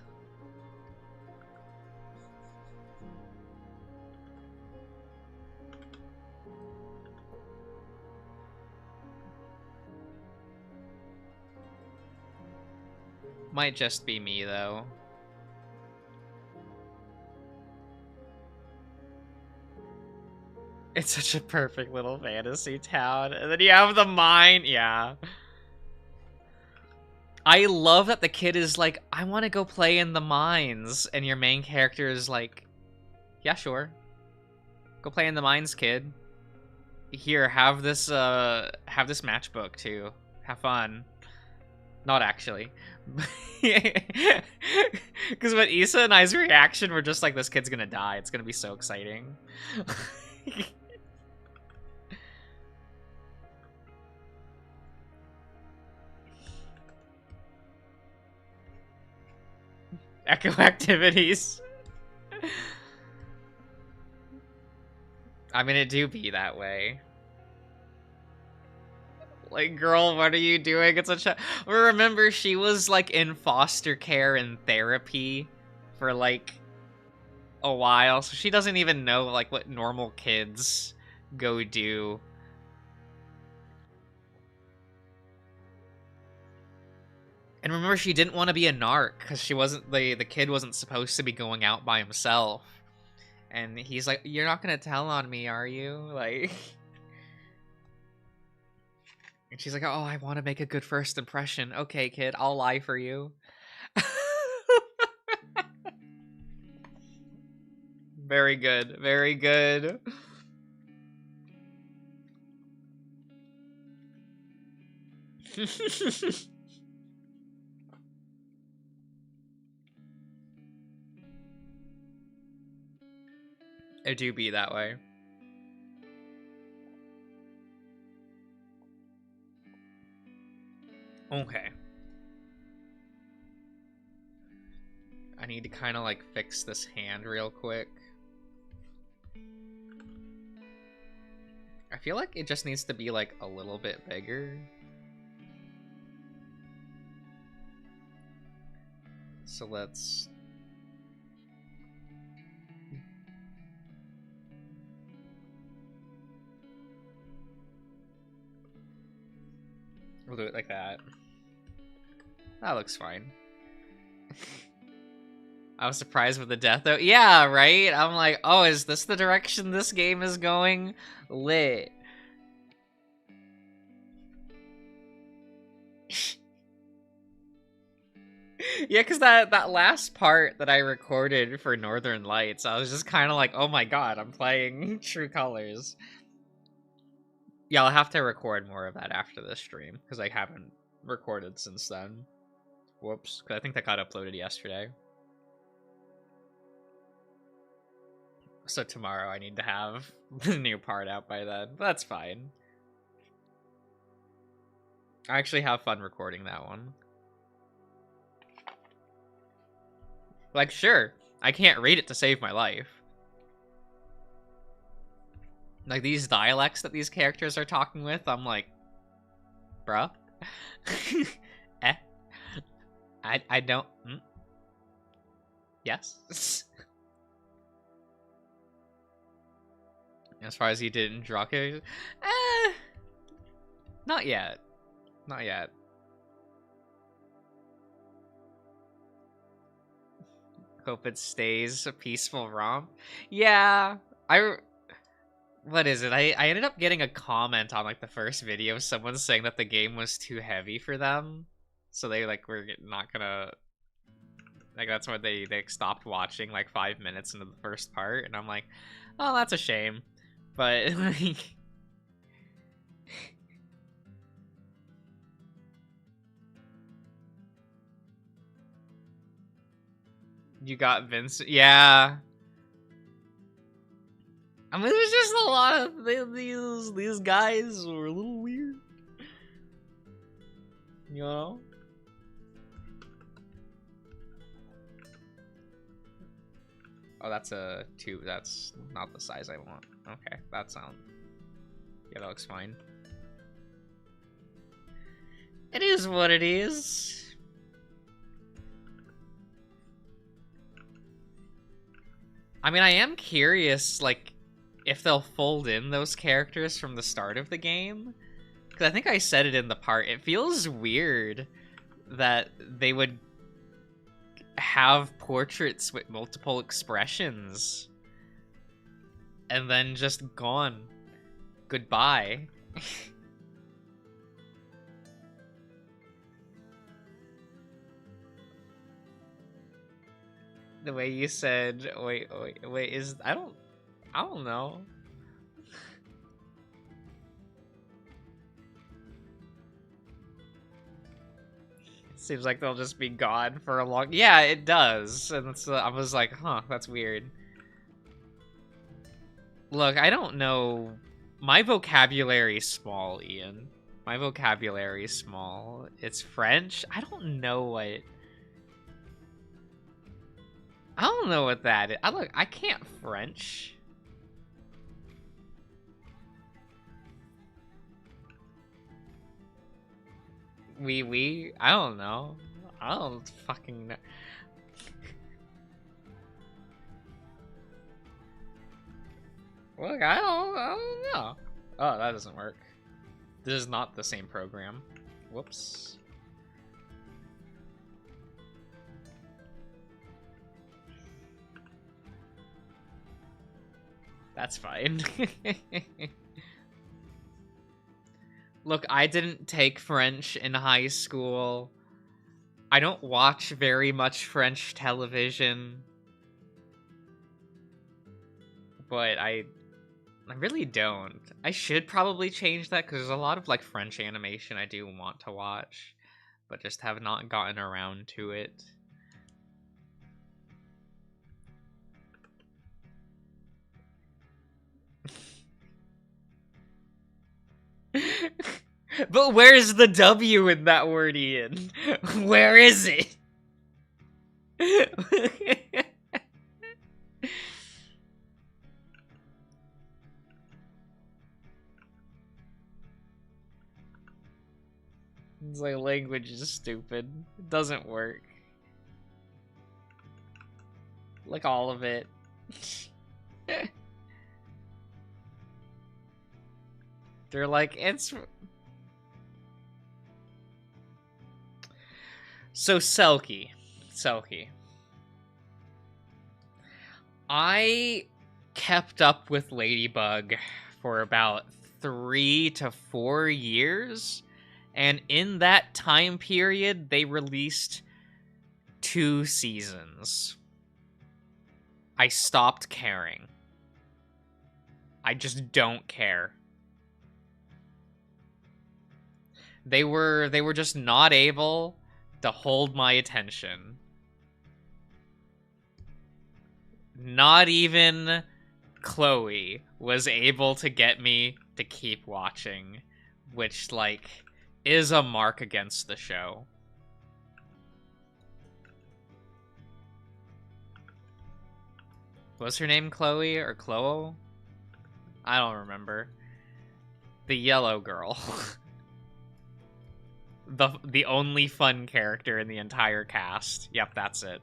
Might just be me, though. It's such a perfect little fantasy town. And then you have the mine. Yeah. I love that the kid is like, I want to go play in the mines. And your main character is like, yeah, sure. Go play in the mines, kid. Here, have this matchbook, too. Have fun. Not actually. Because when Issa and I's reaction were just like, this kid's gonna die. It's gonna be so exciting. Echo activities. I mean, it do be that way. Like, girl, what are you doing? It's such a... remember, she was, like, in foster care and therapy for, like, a while. So she doesn't even know, like, what normal kids go do. And remember, she didn't want to be a narc because she wasn't... the kid wasn't supposed to be going out by himself. And he's like, you're not going to tell on me, are you? Like... And she's like, oh, I want to make a good first impression. Okay, kid, I'll lie for you. Very good. Very good. It do be that way. Okay. I need to kind of like fix this hand real quick. I feel like it just needs to be like a little bit bigger. So let's... We'll do it like that. That looks fine. I was surprised with the death though. Yeah, right? I'm like, oh, is this the direction this game is going? Lit. Yeah, because that last part that I recorded for Northern Lights, I was just kind of like, oh my god, I'm playing True Colors. Yeah, I'll have to record more of that after this stream, because I haven't recorded since then. Whoops, because I think that got uploaded yesterday. So tomorrow I need to have the new part out by then. But that's fine. I actually have fun recording that one. Like, sure, I can't read it to save my life. Like, these dialects that these characters are talking with, I'm like, bruh? Eh? I don't... Yes? As far as you did in Draco... Not yet. Not yet. Hope it stays a peaceful romp. Yeah, what is it? I ended up getting a comment on like the first video, someone saying that the game was too heavy for them, so they like were not gonna, like, that's why they stopped watching like 5 minutes into the first part, and I'm like, oh, that's a shame, but like. You got Vincent, yeah. I mean, there's just a lot of these guys were a little weird, you know. Oh, that's a 2. That's not the size I want. Okay, that sounds. Yeah, that looks fine. It is what it is. I mean, I am curious, like, if they'll fold in those characters from the start of the game. Because I think I said it in the part. It feels weird that they would have portraits with multiple expressions. And then just gone. Goodbye. The way you said, wait, is, I don't know. Seems like they'll just be gone for a long... Yeah, it does. And it's, I was like, huh, that's weird. Look, I don't know. My vocabulary's small, Ian. My vocabulary's small. It's French. I don't know what... I don't know what that is. Look, I can't French. Oui. I don't know. I don't fucking know. Look, I don't know. Oh, that doesn't work. This is not the same program. Whoops. That's fine. Look, I didn't take French in high school. I don't watch very much French television. But I really don't. I should probably change that because there's a lot of like French animation I do want to watch, but just have not gotten around to it. But where's the W in that word, Ian? Where is it? It's like language is stupid. It doesn't work. Like all of it. They're like, it's... So, Selkie. I kept up with Ladybug for about 3 to 4 years, and in that time period, they released 2 seasons. I stopped caring. I just don't care. They were just not able to hold my attention. Not even Chloe was able to get me to keep watching, which, like, is a mark against the show. Was her name Chloe or Chloe? I don't remember. The yellow girl. The only fun character in the entire cast. Yep, that's it.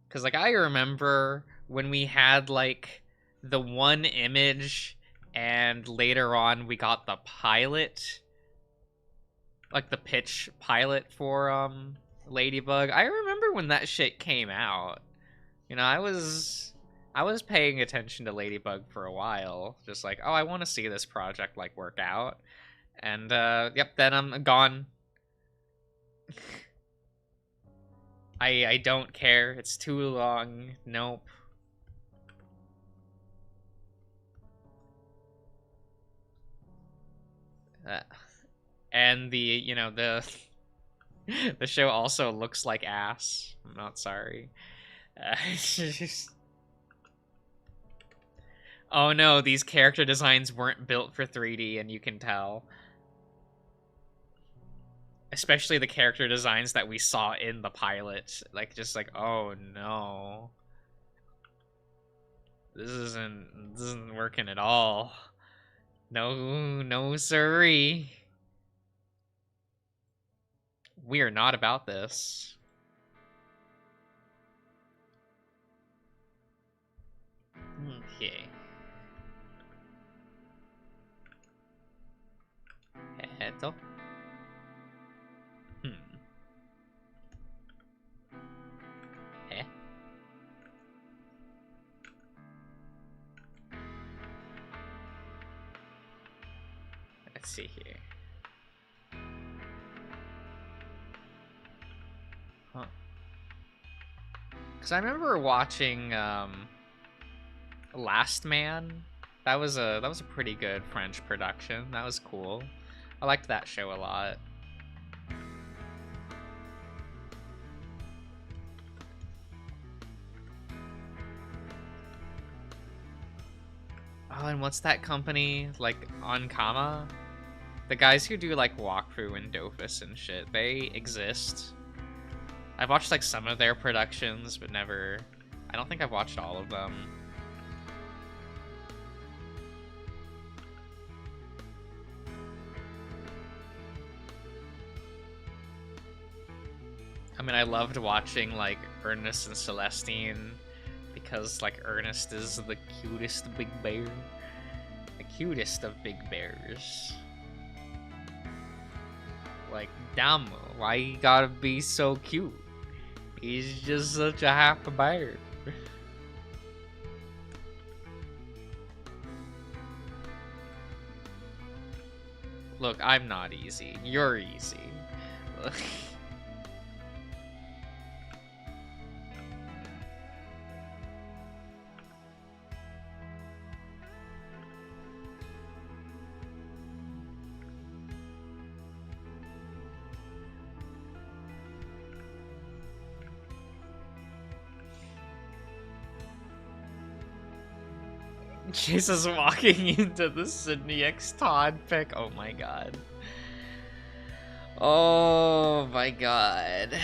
Because, like, I remember when we had, like, the one image, and later on we got the pilot. Like, the pitch pilot for, Ladybug. I remember when that shit came out. You know, I was paying attention to Ladybug for a while. Just like, oh, I want to see this project, like, work out. And, yep, then I'm gone. I don't care. It's too long. Nope. And the, you know, the show also looks like ass. I'm not sorry. Just... Oh no, these character designs weren't built for 3D, and you can tell. Especially the character designs that we saw in the pilot. Like, just like, oh no. This isn't working at all. No, sorry. We are not about this. Okay. Eto. Eh. Let's see here. Huh. Because I remember watching Last Man. That was a pretty good French production. That was cool. I liked that show a lot. Oh, and what's that company? Like, Onkama? The guys who do, like, Walkthrough and Dofus and shit, they exist. I've watched, like, some of their productions, but never... I don't think I've watched all of them. I mean, I loved watching, like, Ernest and Celestine, because, like, Ernest is the cutest big bear. The cutest of big bears. Like, damn, why you gotta be so cute? He's just such a happy bear. Look, I'm not easy. You're easy. Jesus walking into the Sydney X Todd pick. Oh my god. Oh my god.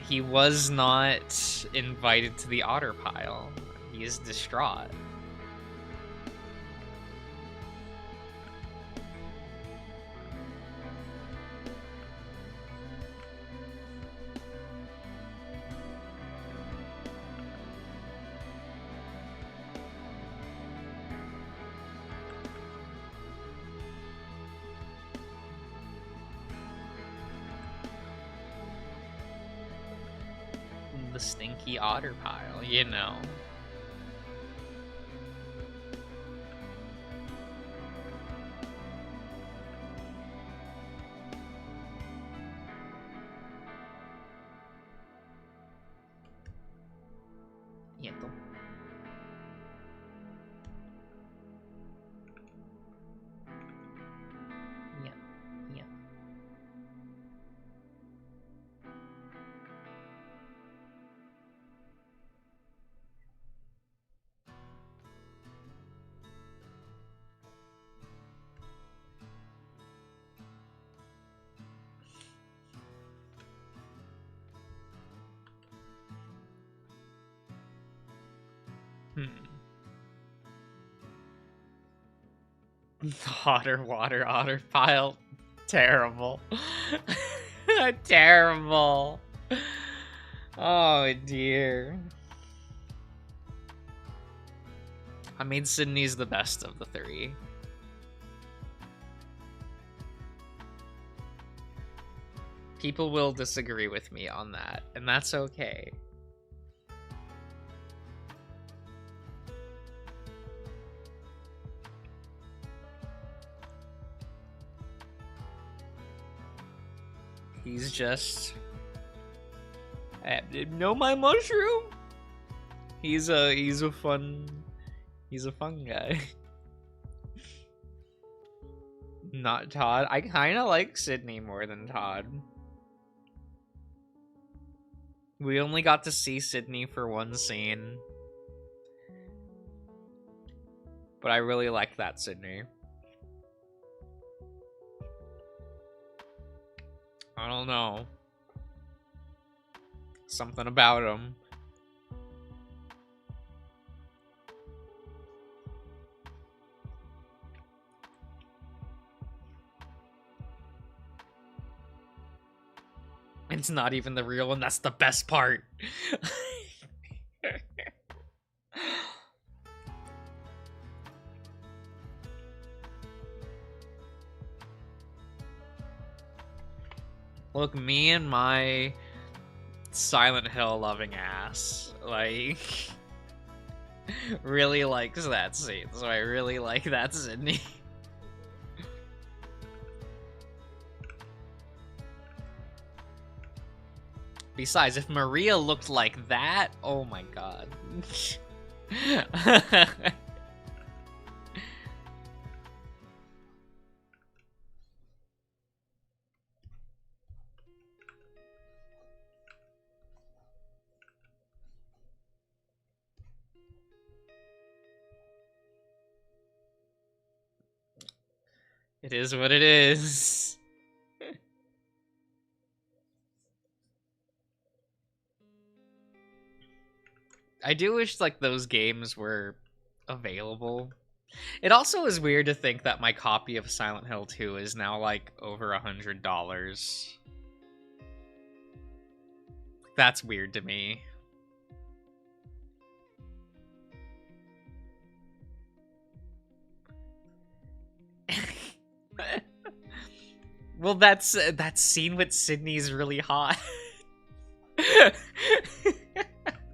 He was not invited to the otter pile. He is distraught. The stinky otter pile, you know. Nieto. Yeah, yeah. Otter pile. Terrible. Terrible. Oh dear. I mean, Sydney's the best of the three. People will disagree with me on that, and that's okay. He's just... know my mushroom? He's a fun guy. Not Todd. I kind of like Sydney more than Todd. We only got to see Sydney for one scene. But I really liked that Sydney. I don't know. Something about him. It's not even the real one, that's the best part. Look, me and my Silent Hill loving ass, like, really likes that scene, so I really like that Sydney. Besides, if Maria looked like that, oh my god. It is what it is. I do wish, like, those games were available. It also is weird to think that my copy of Silent Hill 2 is now, like, over $100. That's weird to me. Well, that's that scene with Sydney's really hot.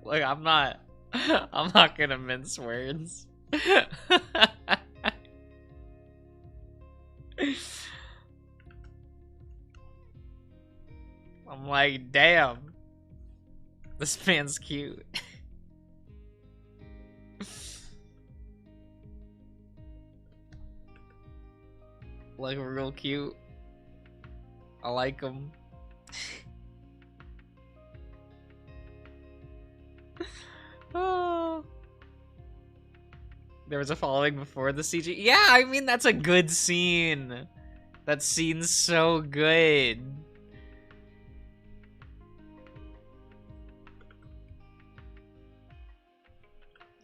Look, I'm not gonna mince words. I'm like, damn, this man's cute. Like, real cute. I like him. Oh. There was a following before the CG. Yeah, I mean, that's a good scene. That scene's so good.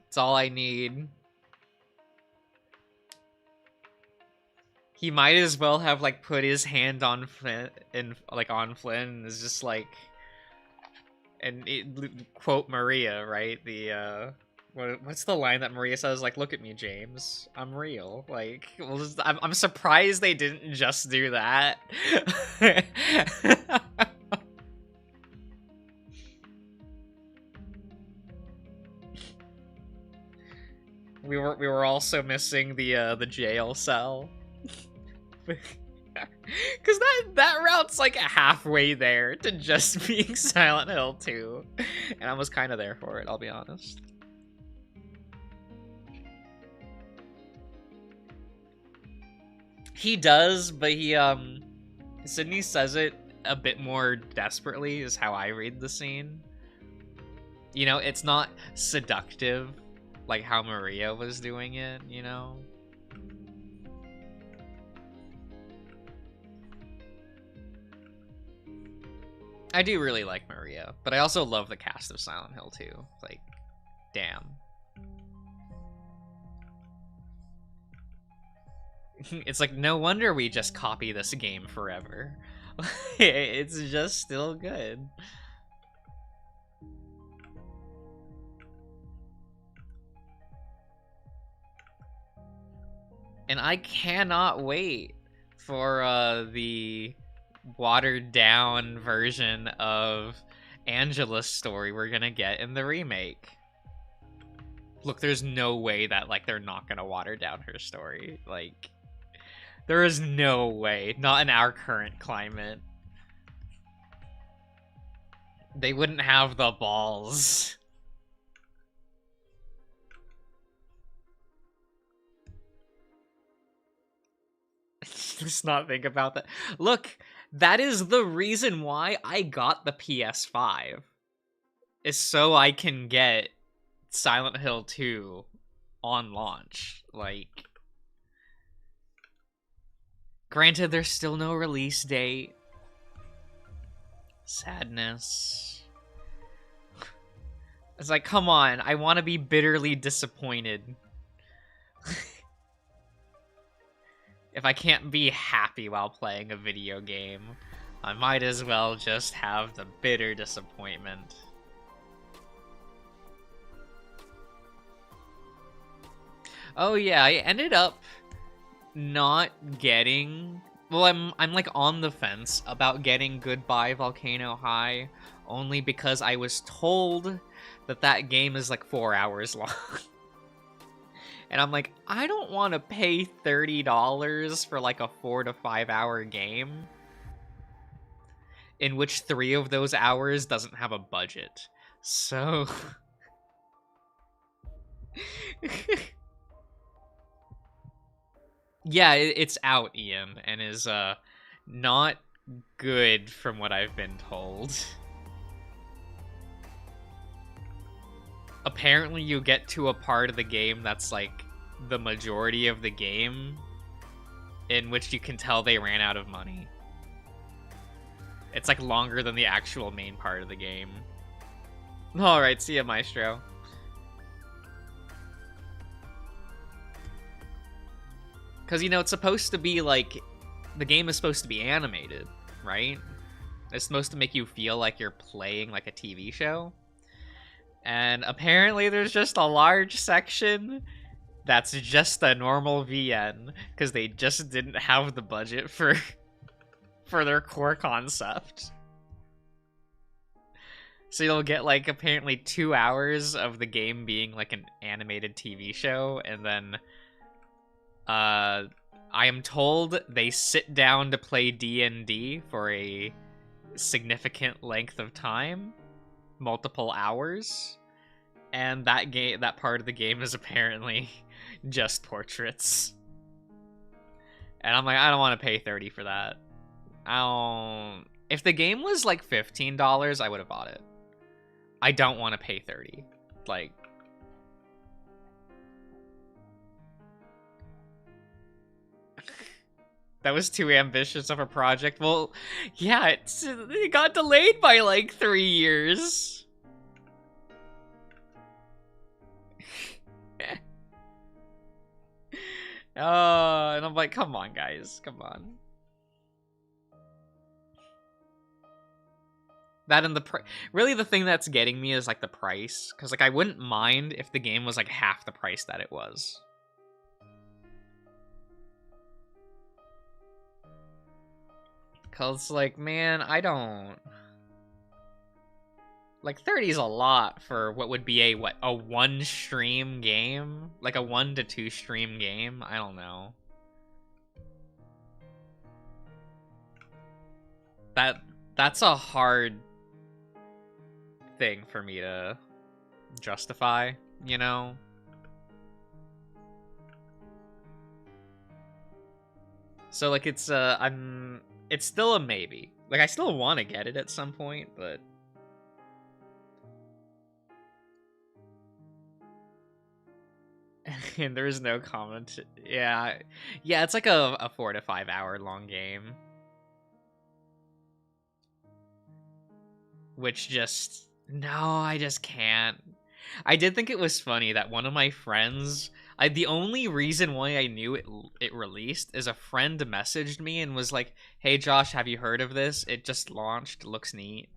It's all I need. He might as well have, like, put his hand on Flynn, on Flynn, and is just like, and quote Maria, right? The what's the line that Maria says? Like, look at me, James, I'm real. Like, well, I'm surprised they didn't just do that. We were also missing the jail cell. Because that route's like halfway there to just being Silent Hill 2. And I was kind of there for it, I'll be honest. He does, but he, Sydney says it a bit more desperately, is how I read the scene. You know, it's not seductive like how Maria was doing it, you know? I do really like Maria, but I also love the cast of Silent Hill 2. Like, damn. It's like, no wonder we just copy this game forever. It's just still good. And I cannot wait for the watered down version of Angela's story we're gonna get in the remake. Look, there's no way that, like, they're not gonna water down her story. Like, there is no way. Not in our current climate. They wouldn't have the balls. Let's not think about that. Look, that is the reason why I got the PS5. Is so I can get Silent Hill 2 on launch. Like, granted, there's still no release date. Sadness. It's like, come on, I want to be bitterly disappointed. If I can't be happy while playing a video game, I might as well just have the bitter disappointment. Oh yeah, I ended up not getting... Well, I'm like on the fence about getting Goodbye Volcano High, only because I was told that that game is like 4 hours long. And I'm like, I don't want to pay $30 for like a 4 to 5 hour game in which 3 of those hours doesn't have a budget. So... yeah, it's out, Ian, and is not good from what I've been told. Apparently you get to a part of the game that's like the majority of the game in which you can tell they ran out of money. It's like longer than the actual main part of the game. Alright, see ya, Maestro. Because, you know, it's supposed to be like... The game is supposed to be animated, right? It's supposed to make you feel like you're playing like a TV show. And apparently there's just a large section that's just a normal VN, because they just didn't have the budget for for their core concept. So you'll get, like, apparently 2 hours of the game being, like, an animated TV show, and then, I am told they sit down to play D&D for a significant length of time, multiple hours, and that part of the game is apparently just portraits. And I'm like, I don't want to pay $30 for that. If the game was, like, $15, I would have bought it. I don't want to pay $30. Like, that was too ambitious of a project. Well, yeah, it got delayed by like 3 years. And I'm like, come on, guys, come on. That and really the thing that's getting me is like the price, because like I wouldn't mind if the game was like half the price that it was. Cause like, man, I don't like 30 is a lot for what would be a 1 stream game, like a 1 to 2 stream game. I don't know. That's a hard thing for me to justify, you know? So like it's still a maybe. Like I still want to get it at some point, but and there's no comment. Yeah, it's like a 4 to 5 hour long game, which just no, I just can't. I did think it was funny that one of my friends, the only reason why I knew it released is a friend messaged me and was like, "Hey Josh, have you heard of this? It just launched. Looks neat."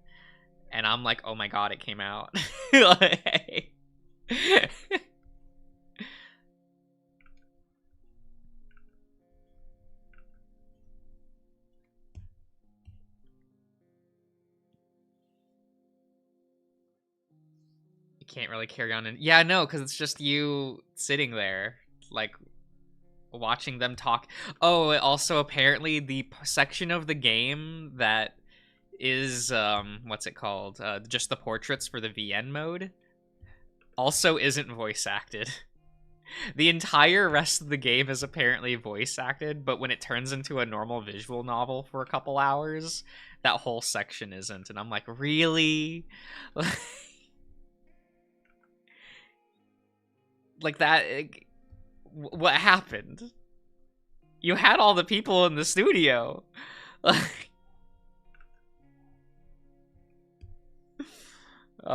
And I'm like, "Oh my god, it came out." Like, you can't really carry on. And yeah, no, because it's just you sitting there, like, watching them talk. Oh, also apparently the section of the game that is what's it called? Just the portraits for the VN mode also isn't voice acted. The entire rest of the game is apparently voice acted, but when it turns into a normal visual novel for a couple hours, that whole section isn't. And I'm like, really? Like that? What happened? You had all the people in the studio.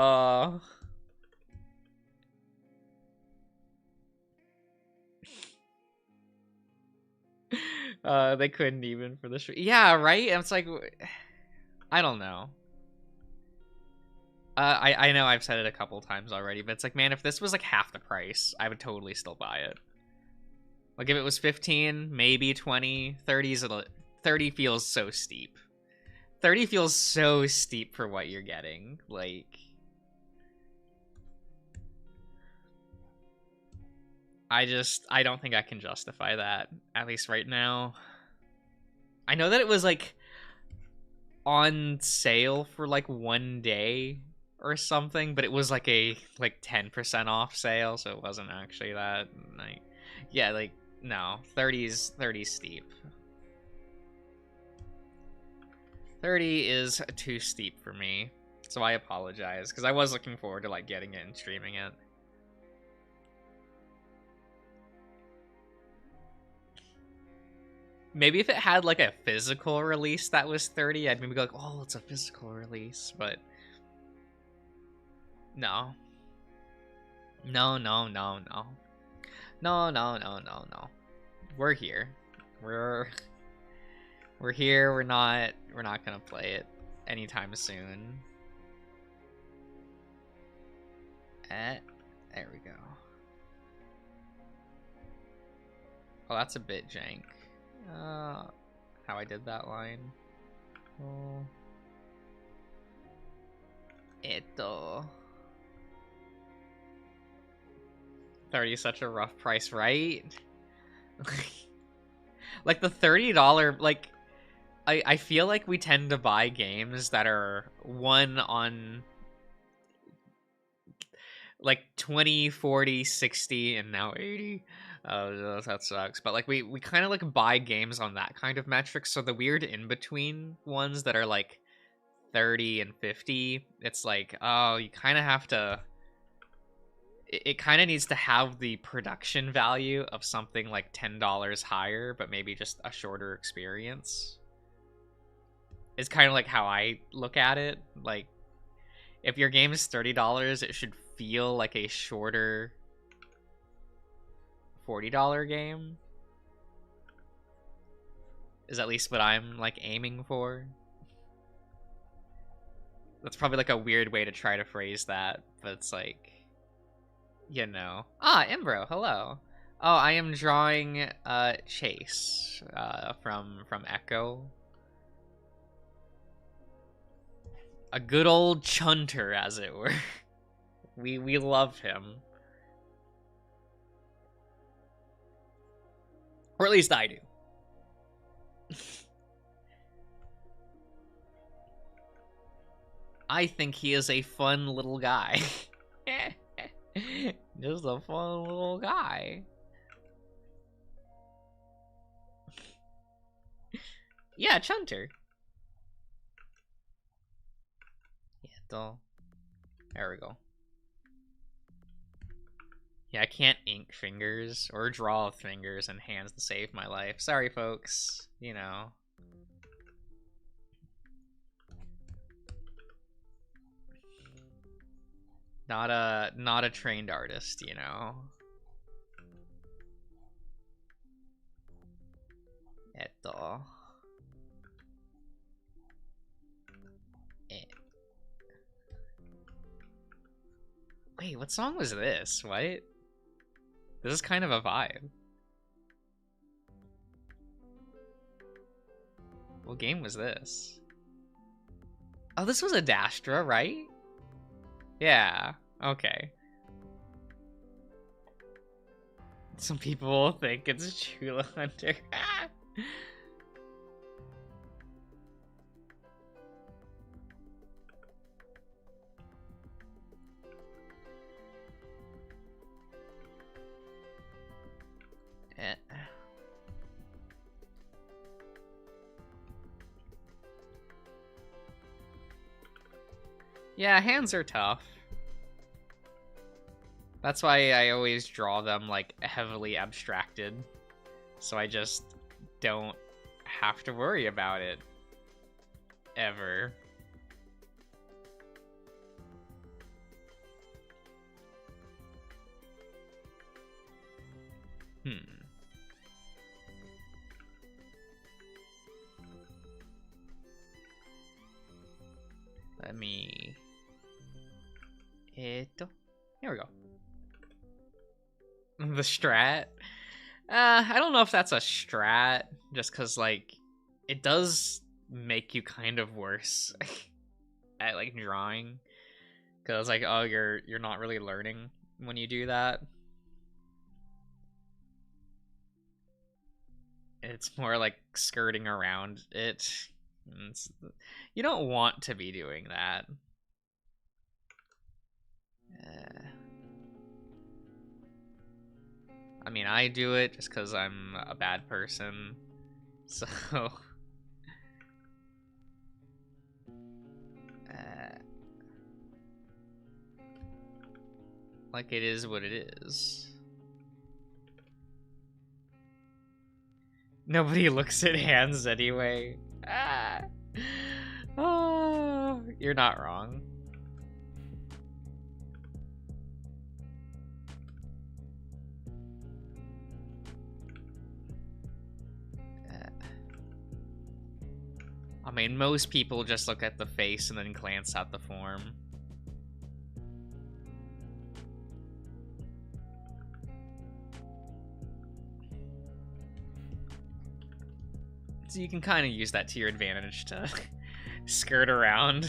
uh they couldn't even for the show. Yeah, right? It's like, I don't know. I know I've said it a couple times already, but it's like, man, if this was like half the price, I would totally still buy it. Like if it was 15, maybe 20, 30 feels so steep. 30 feels so steep for what you're getting. Like, I don't think I can justify that, at least right now. I know that it was like on sale for like 1 day or something, but it was like a 10% off sale, so it wasn't actually that. Like, yeah, like no, 30's steep. 30 is too steep for me, so I apologize because I was looking forward to like getting it and streaming it. Maybe if it had like a physical release that was 30, I'd maybe go like, oh, it's a physical release, but no. No, no, no, no. No, no, no, no, no. We're here. We're here. We're not gonna play it anytime soon. There we go. Oh, that's a bit jank. How I did that line. Oh. 30 is such a rough price, right? Like the $30, like I feel like we tend to buy games that are one on like 20, 40, 60, and now 80. That sucks. But like we kind of like buy games on that kind of metric. So the weird in between ones that are like 30 and 50, it's like, oh, you kind of have to, it kind of needs to have the production value of something like $10 higher, but maybe just a shorter experience. It's kind of like how I look at it. Like, if your game is $30, it should feel like a shorter $40 game. Is at least what I'm like aiming for. That's probably like a weird way to try to phrase that, but it's like, you know. Ah, Embro, hello. Oh, I am drawing Chase from Echo. A good old chunter, as it were. We love him. Or at least I do. I think he is a fun little guy. Just a fun little guy. Yeah, chunter. There we go. Yeah, I can't ink fingers or draw fingers and hands to save my life. Sorry, folks. You know. Not a trained artist, you know. Wait, what song was this? What? This is kind of a vibe. What game was this? Oh, this was a Dastra, right? Yeah, okay. Some people think it's Chula Hunter. Yeah, hands are tough. That's why I always draw them like heavily abstracted, so I just don't have to worry about it ever. Let me... Here we go. The strat? I don't know if that's a strat, just because, like, it does make you kind of worse at, like, drawing. Because, like, oh, you're not really learning when you do that. It's more like skirting around it. You don't want to be doing that. I mean, I do it just because I'm a bad person. So... like, it is what it is. Nobody looks at hands anyway. Ah. Oh, you're not wrong. I mean, most people just look at the face and then glance at the form. So you can kind of use that to your advantage to skirt around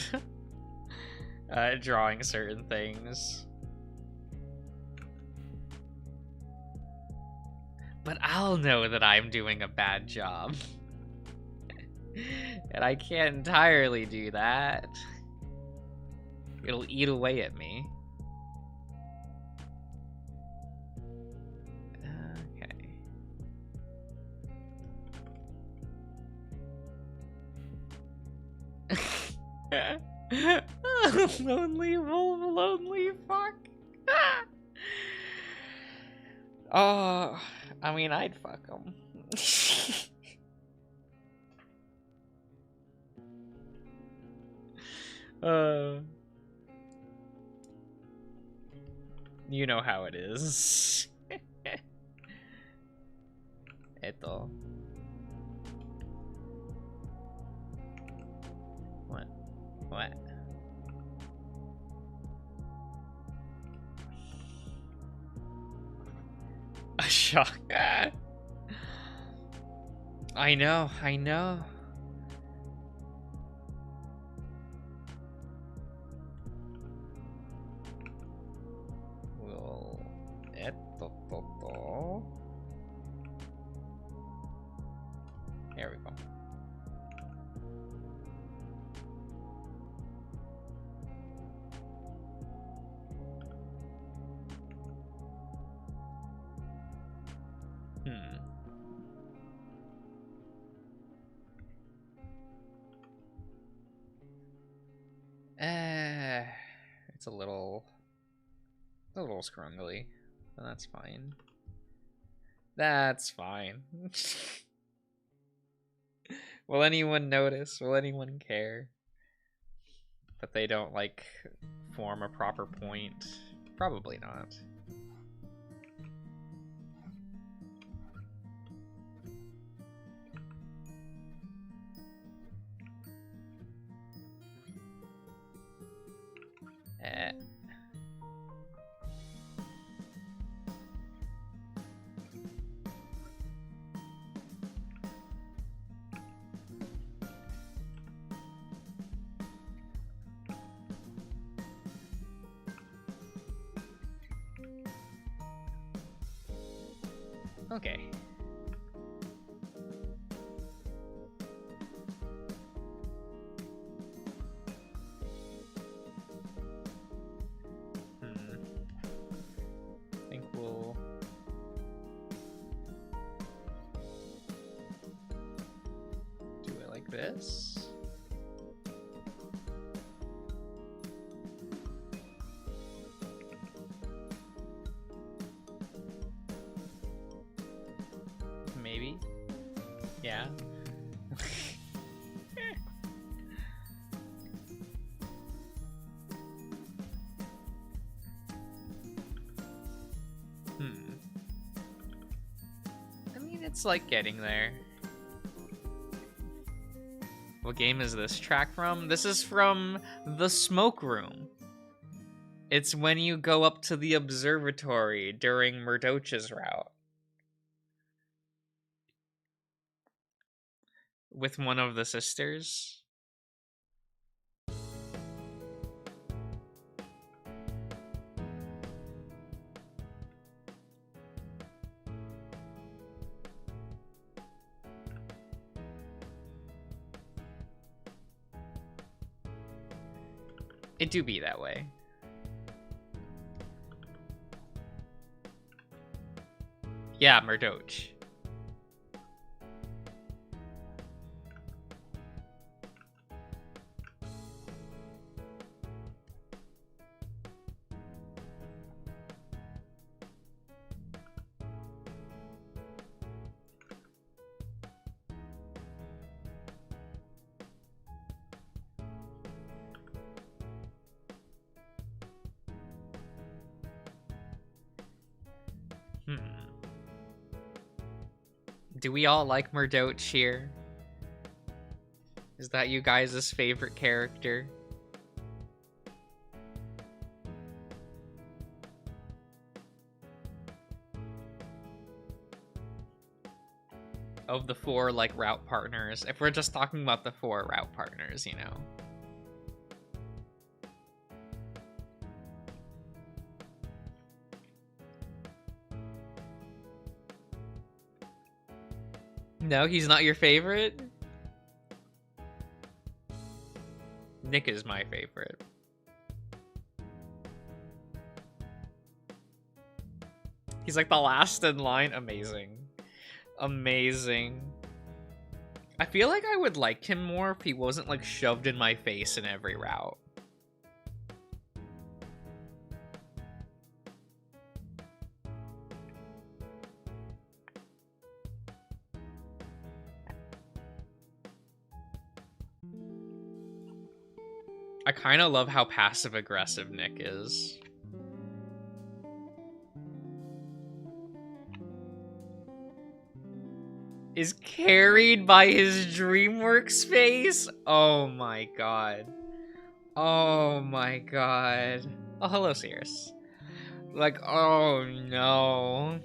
drawing certain things. But I'll know that I'm doing a bad job. And I can't entirely do that. It'll eat away at me. Okay. Lonely wolf, lonely fuck. Oh, I mean, I'd fuck him. You know how it is. Eto. What? What? A shock. I know, I know. Well, there we go. It's a little scrungly, but that's fine. That's fine. Will anyone notice? Will anyone care that they don't, like, form a proper point? Probably not. Okay. I think we'll do it like this. Maybe. Yeah. I mean, it's like getting there. What game is this track from? This is from the Smoke Room. It's when you go up to the observatory during Murdoch's route. With one of the sisters. It do be that way. Yeah, Murdoch. Do we all like Murdoch here? Is that you guys' favorite character? of the 4 like route partners. If we're just talking about the 4 route partners, you know. No, he's not your favorite? Nick is my favorite. He's like the last in line. Amazing. Amazing. I feel like I would like him more if he wasn't like shoved in my face in every route. I kind of love how passive-aggressive Nick is. Is carried by his DreamWorks face? Oh my god. Oh my god. Oh, hello, Cirrus. Like, oh no.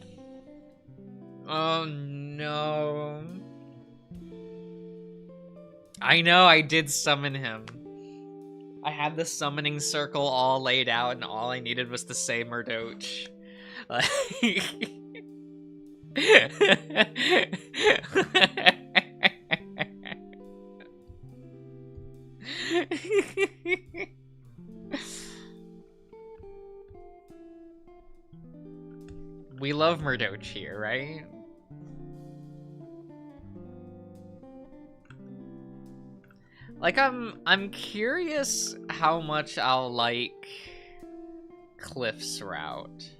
Oh no. I know, I did summon him. I had the summoning circle all laid out, and all I needed was to say Murdoch. Like... We love Murdoch here, right? Like, I'm curious how much I'll like Cliff's route.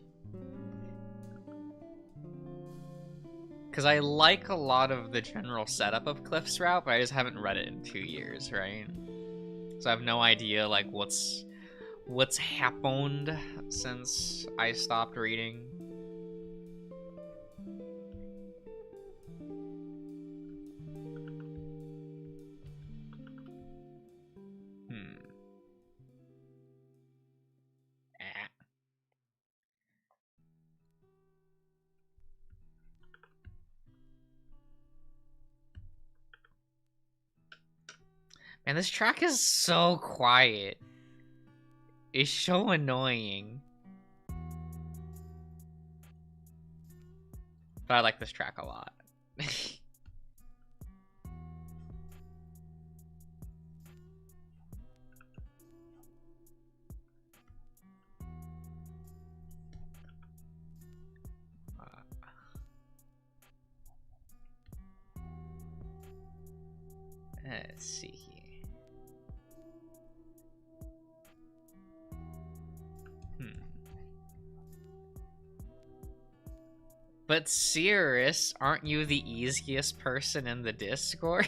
Because I like a lot of the general setup of Cliff's route, but I just haven't read it in 2 years, right? So I have no idea, like, what's happened since I stopped reading. Man, this track is so quiet. It's so annoying. But I like this track a lot. Let's see here. But Cirrus, aren't you the easiest person in the Discord?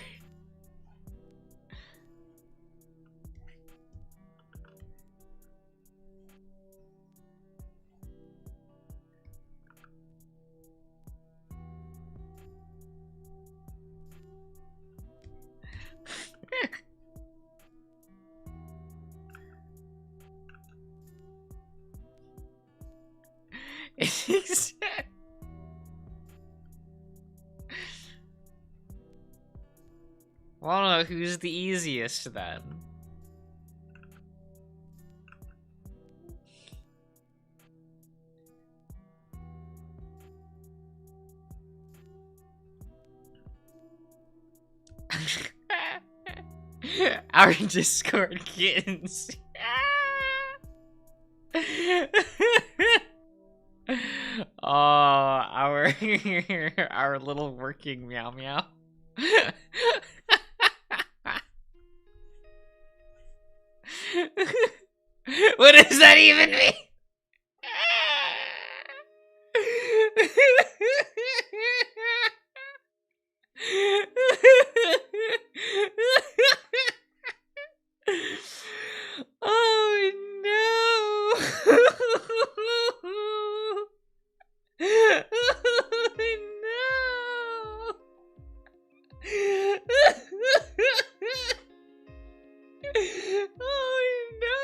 Well, I don't know who's the easiest then. Our Discord kittens. Oh, our our little working meow meow. What does that even mean? Oh no! Oh no! Oh no!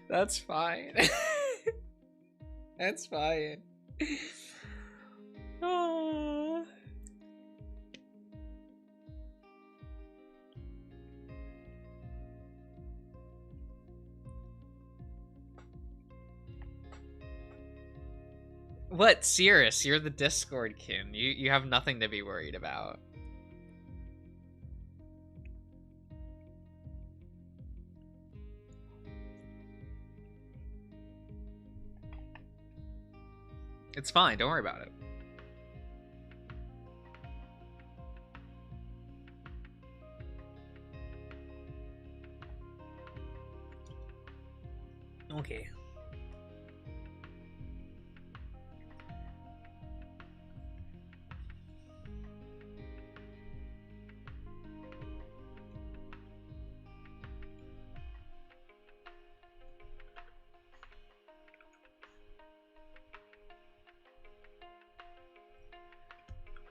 That's fine. That's fine. Oh. What, Cirrus? You're the Discord kin. You have nothing to be worried about. It's fine. Don't worry about it. Okay.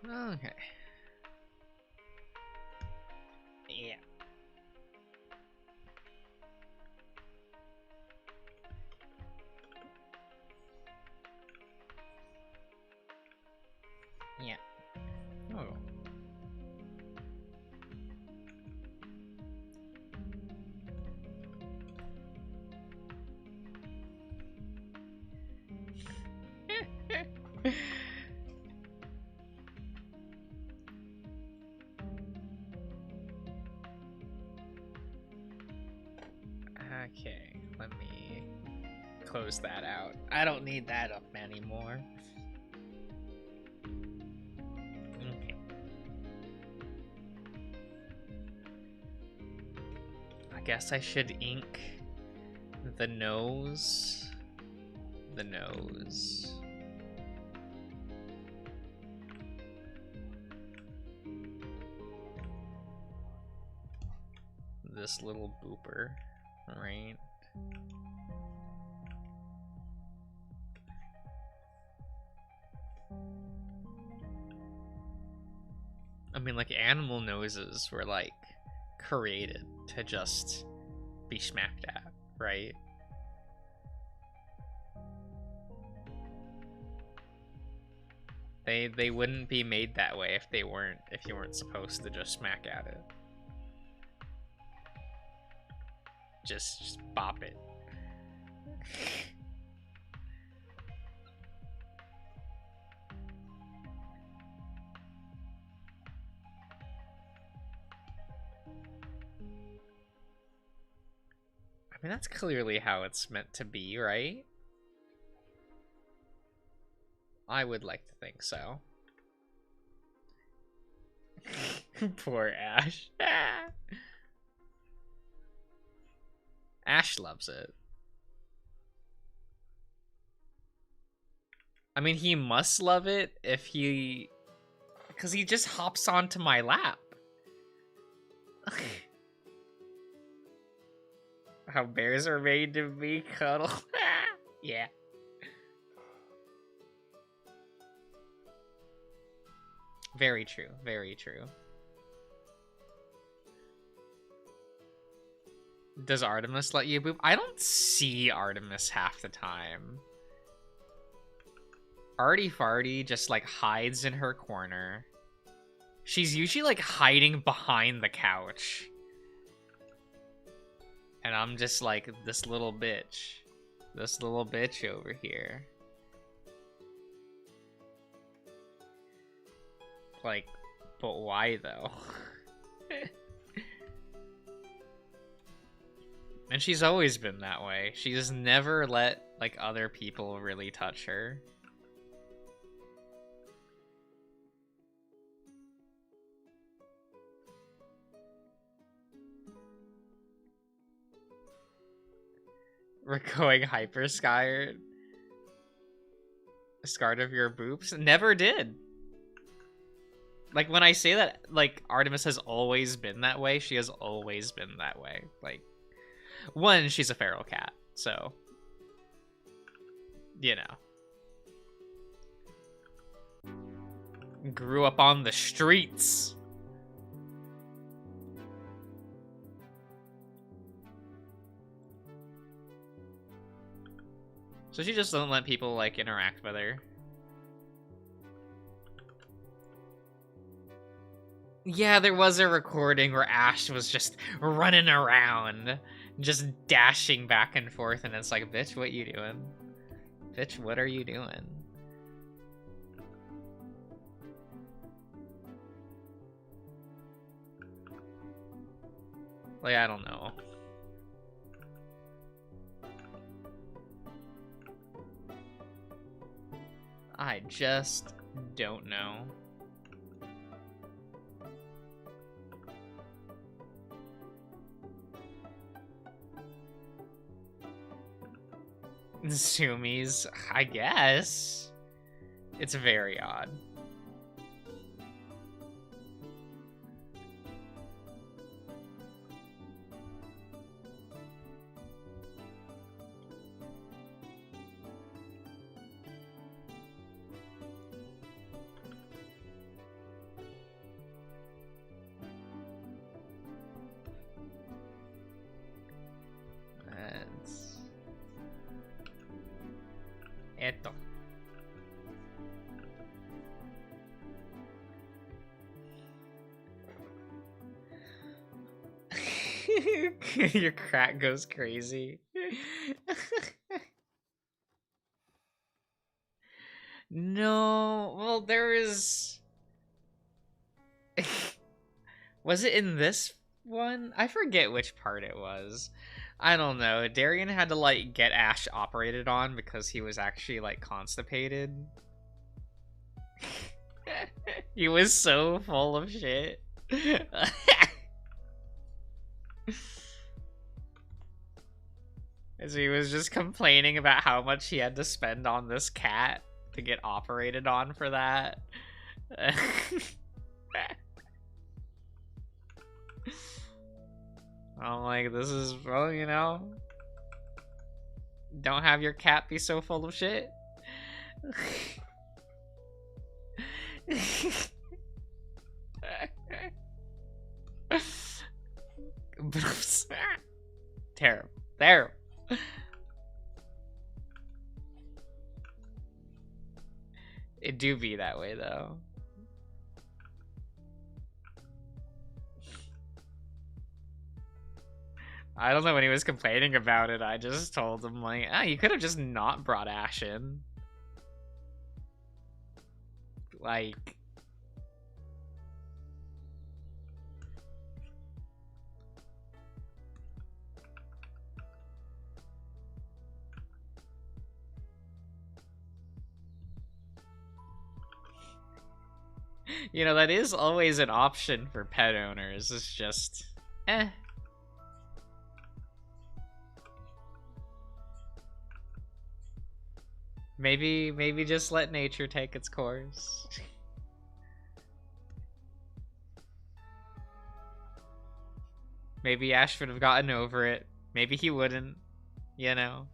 Okay. Yeah. Yeah. Oh. Okay, let me close that out. I don't need that up anymore. Okay. I guess I should ink the nose. The nose. This little booper, right? I mean, like, animal noses were, like, created to just be smacked at, right? They wouldn't be made that way if you weren't supposed to just smack at it. Just bop it. I mean, that's clearly how it's meant to be, right? I would like to think so. Poor Ash. Ash loves it. I mean, he must love it if he... because he just hops onto my lap. How bears are made to be cuddled. Yeah. Very true. Very true. Does Artemis let you boop? I don't see Artemis half the time. Artie Farty just, like, hides in her corner. She's usually, like, hiding behind the couch. And I'm just like, this little bitch. This little bitch over here. Like, but why though? And she's always been that way. She's never let, like, other people really touch her. We're going hyper scared. Scared of your boobs? Never did. Like, when I say that, like, Artemis has always been that way, she has always been that way. Like, one, she's a feral cat, so, you know. Grew up on the streets. So she just doesn't let people, like, interact with her. Yeah, there was a recording where Ash was just running around, just dashing back and forth, and it's like, bitch, what you doing? Bitch, what are you doing? Like, I don't know. I just don't know. Sumi's, I guess. It's very odd. Esto. Your crack goes crazy. No, well, there is. Was it in this one? I forget which part it was. I don't know. Darian had to like get Ash operated on because he was actually like constipated. He was so full of shit. As he was just complaining about how much he had to spend on this cat to get operated on for that. I'm like, this is, well, you know, don't have your cat be so full of shit. Terrible. Terrible. It do be that way, though. I don't know, when he was complaining about it, I just told him, like, you could have just not brought Ash in. Like... You know, that is always an option for pet owners. It's just, Maybe just let nature take its course. Maybe Ash would have gotten over it. Maybe he wouldn't, you know?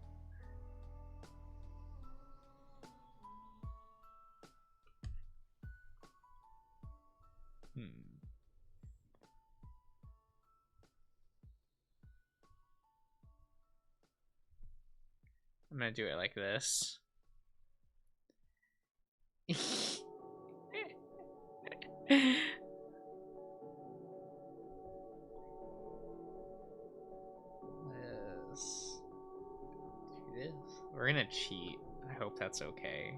I'm gonna do it like this. Yes. We're gonna cheat. I hope that's okay.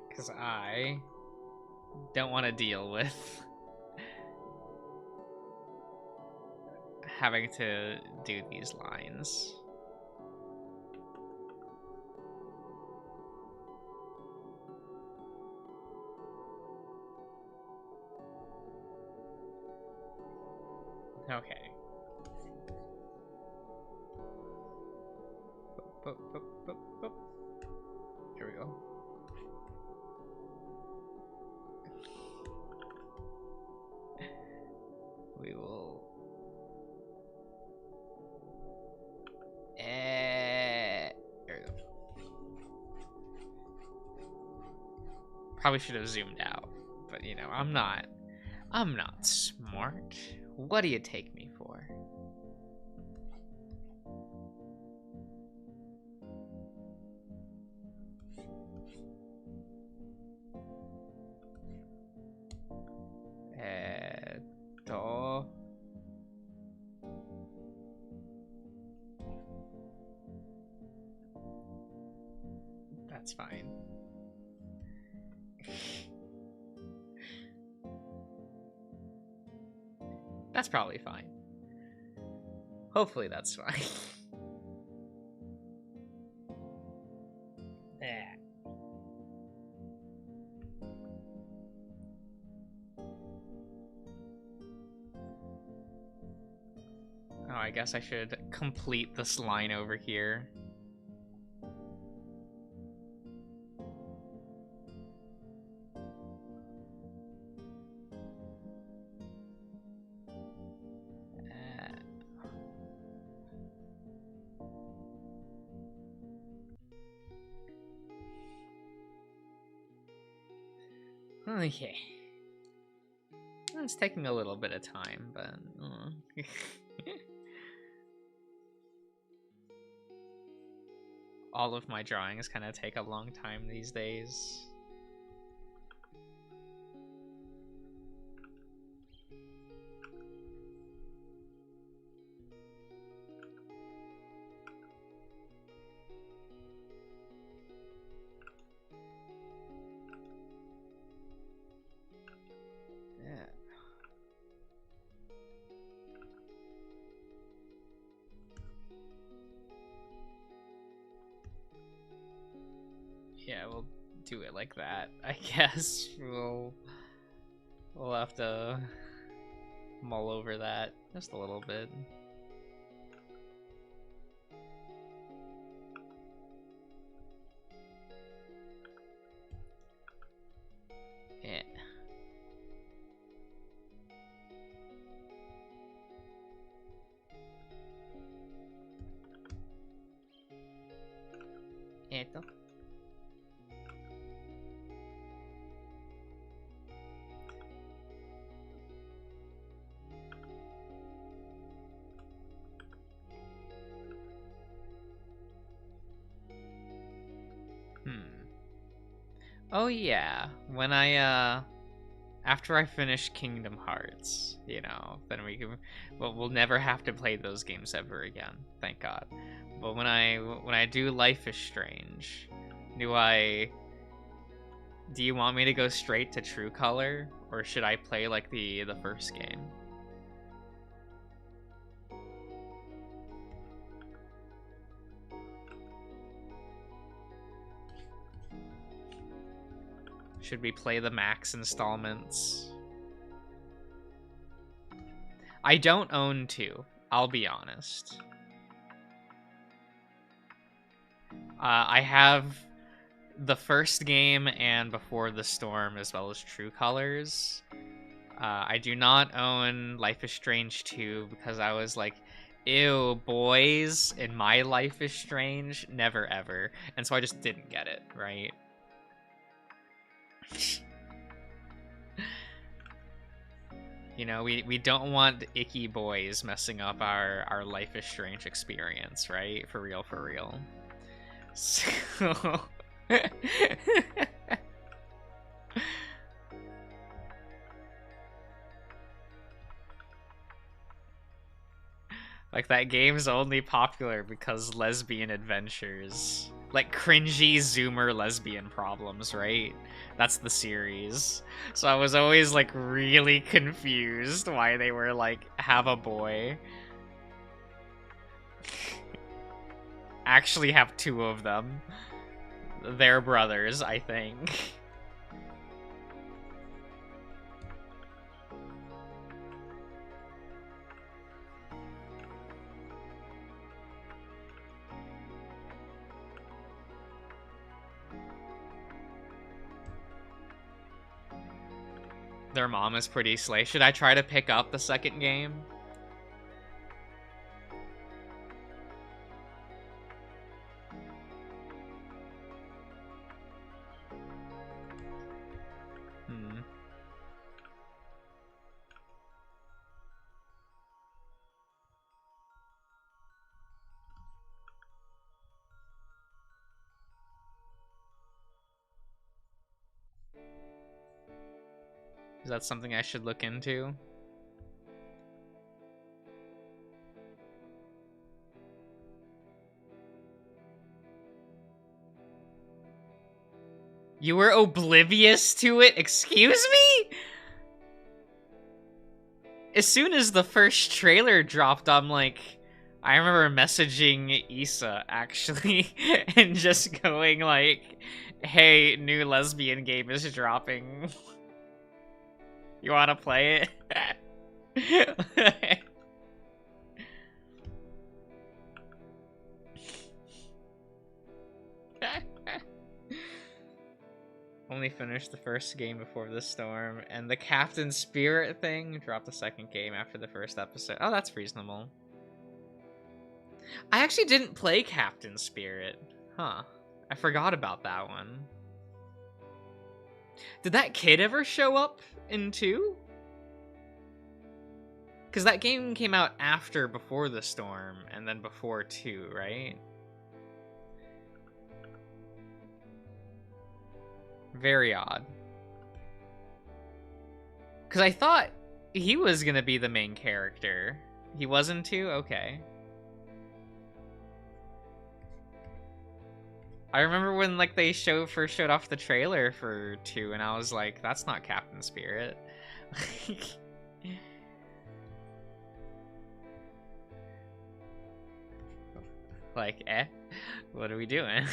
Because I don't want to deal with having to do these lines. Okay. Boop, boop, boop, boop. Here we go. Probably should have zoomed out, but you know, I'm not smart. What do you take me for? Eto. That's fine. That's probably fine. Hopefully that's fine. Yeah. Oh, I guess I should complete this line over here. Okay. It's taking a little bit of time, but... all of my drawings kind of take a long time these days. Yeah, we'll do it like that. I guess we'll have to mull over that just a little bit. Yeah. Eto. Oh yeah, when I after I finish Kingdom Hearts, you know, then we'll never have to play those games ever again, thank God. But when I do Life is Strange, do you want me to go straight to True Color, or should I play like the first game? Should we play the max installments? I don't own 2, I'll be honest. I have the first game and Before the Storm, as well as True Colors. I do not own Life is Strange 2 because I was like, ew, boys in my Life is Strange, never ever. And so I just didn't get it, right? You know, we don't want icky boys messing up our Life is Strange experience, right? For real, for real. So... like, that game's only popular because lesbian adventures. Like, cringy Zoomer lesbian problems, right? That's the series. So I was always, like, really confused why they were, like, have a boy. Actually have 2 of them. They're brothers, I think. Their mom is pretty slay. Should I try to pick up the second game? Is that something I should look into? You were oblivious to it? Excuse me? As soon as the first trailer dropped, I'm like... I remember messaging Issa, actually, and just going like, hey, new lesbian game is dropping. You wanna play it? Only finished the first game before the storm, and the Captain Spirit thing dropped the second game after the first episode. Oh, that's reasonable. I actually didn't play Captain Spirit. Huh. I forgot about that one. Did that kid ever show up in 2? Because that game came out after Before the Storm, and then before 2, right? Very odd. Because I thought he was going to be the main character. He wasn't too? Okay. I remember when like they first showed off the trailer for 2, and I was like, that's not Captain Spirit. Like, what are we doing?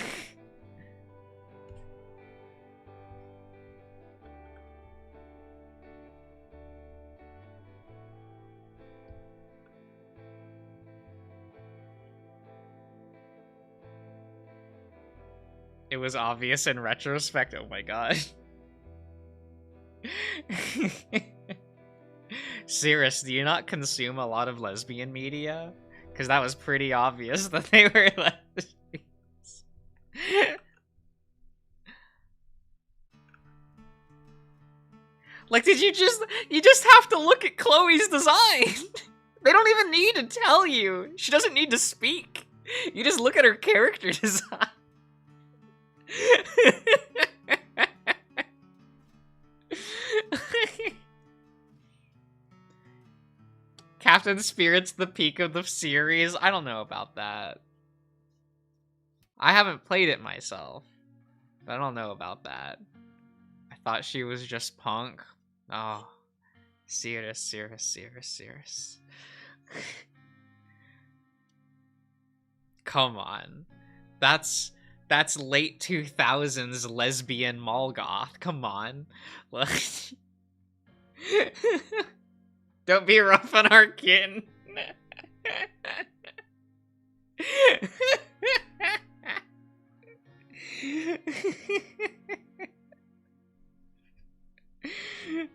It was obvious in retrospect. Oh my god. Cirrus, do you not consume a lot of lesbian media? Because that was pretty obvious that they were lesbians. Like, you just have to look at Chloe's design. They don't even need to tell you. She doesn't need to speak. You just look at her character design. Captain Spirit's the peak of the series. I don't know about that. I haven't played it myself, but I don't know about that. I thought she was just punk. Oh, Cirrus. Come on. That's late 2000s lesbian Molgoth. Come on. Don't be rough on our kitten.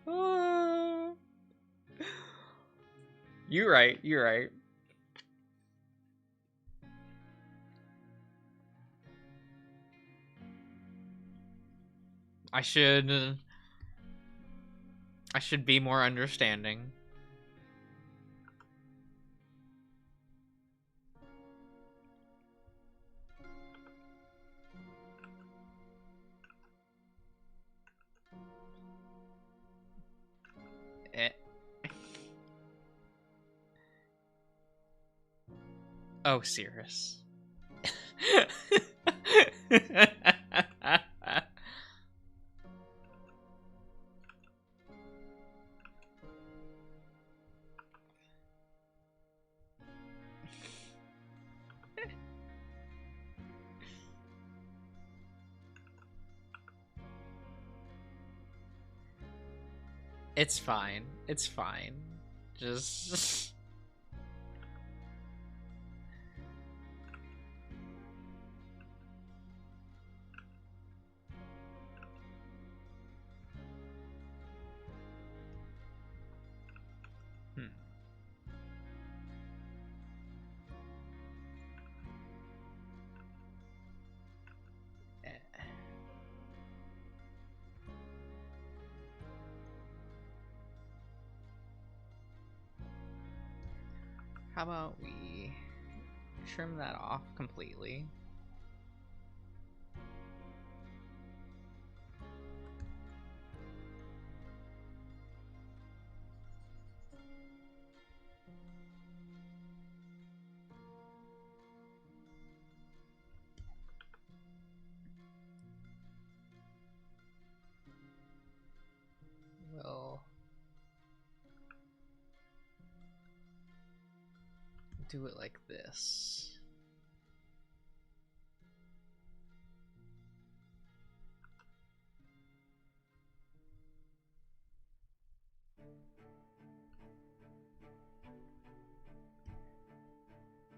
Oh. You're right. I should be more understanding. Oh, Cirrus. It's fine. Just... How about we trim that off completely? do it like this.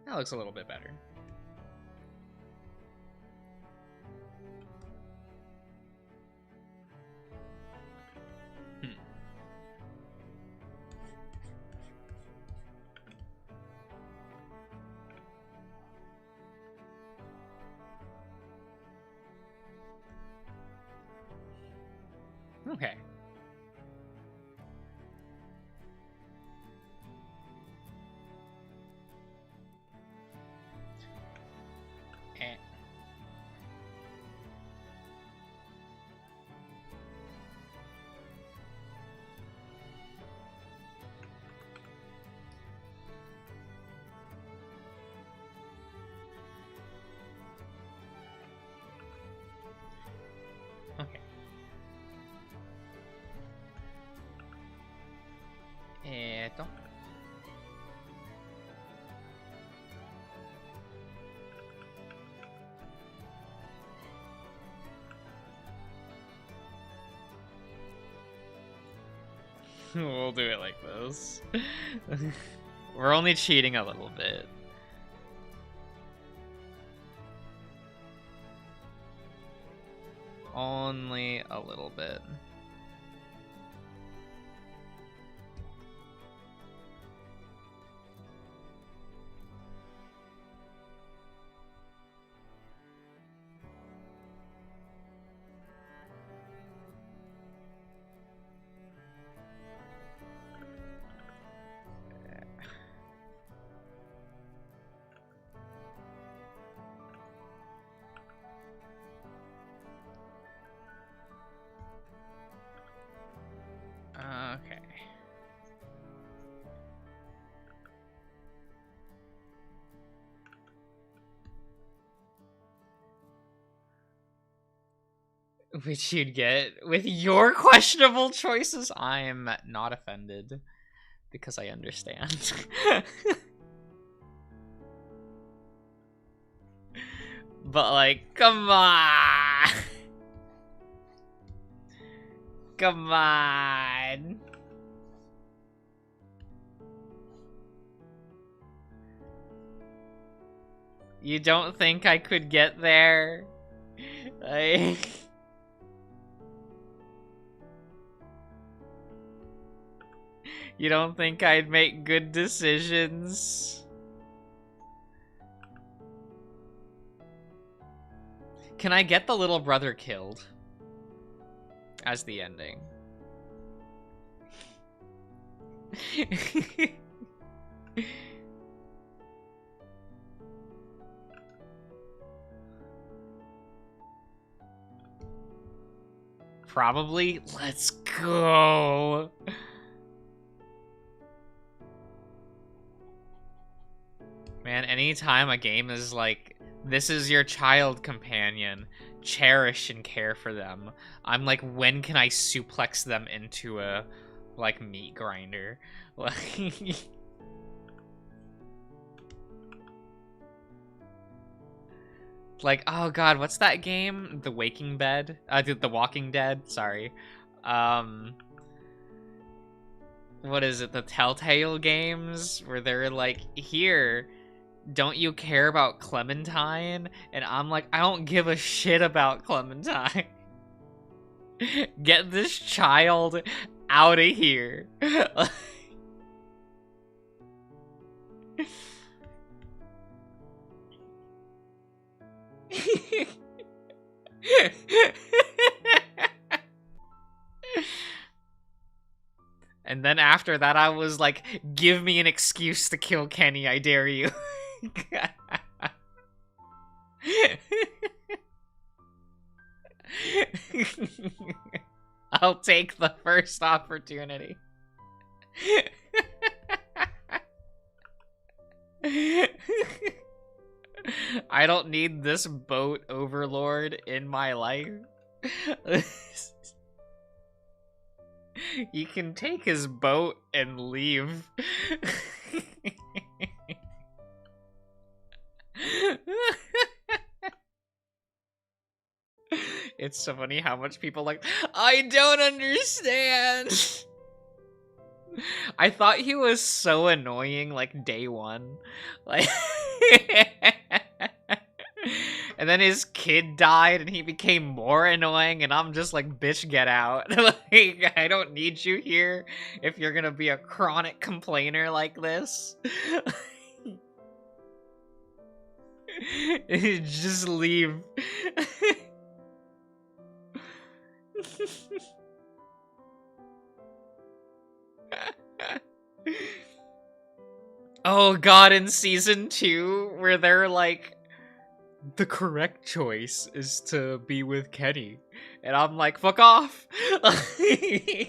That looks a little bit better. Okay. Okay. We'll do it like this. We're only cheating a little bit. Only a little bit. Okay. Which you'd get with your questionable choices. I am not offended because I understand. But like, come on. Come on. You don't think I could get there? Like... You don't think I'd make good decisions? Can I get the little brother killed as the ending? Probably. Let's go. Man, anytime a game is like, this is your child companion, cherish and care for them, I'm like, when can I suplex them into a, like, meat grinder? Like, oh god, what's that game? The Waking Bed? The Walking Dead, sorry. What is it, the Telltale games? Where they're like, here, don't you care about Clementine? And I'm like, I don't give a shit about Clementine. Get this child out of here. And then after that, I was like, give me an excuse to kill Kenny, I dare you. I'll take the first opportunity. I don't need this boat overlord in my life. You can take his boat and leave. It's so funny how much people like, I don't understand. I thought he was so annoying like day one. Like and then his kid died and he became more annoying and I'm just like, bitch, get out. Like, I don't need you here if you're gonna be a chronic complainer like this. Just leave. Oh god, in season 2, where they're like, the correct choice is to be with Kenny. And I'm like, fuck off. I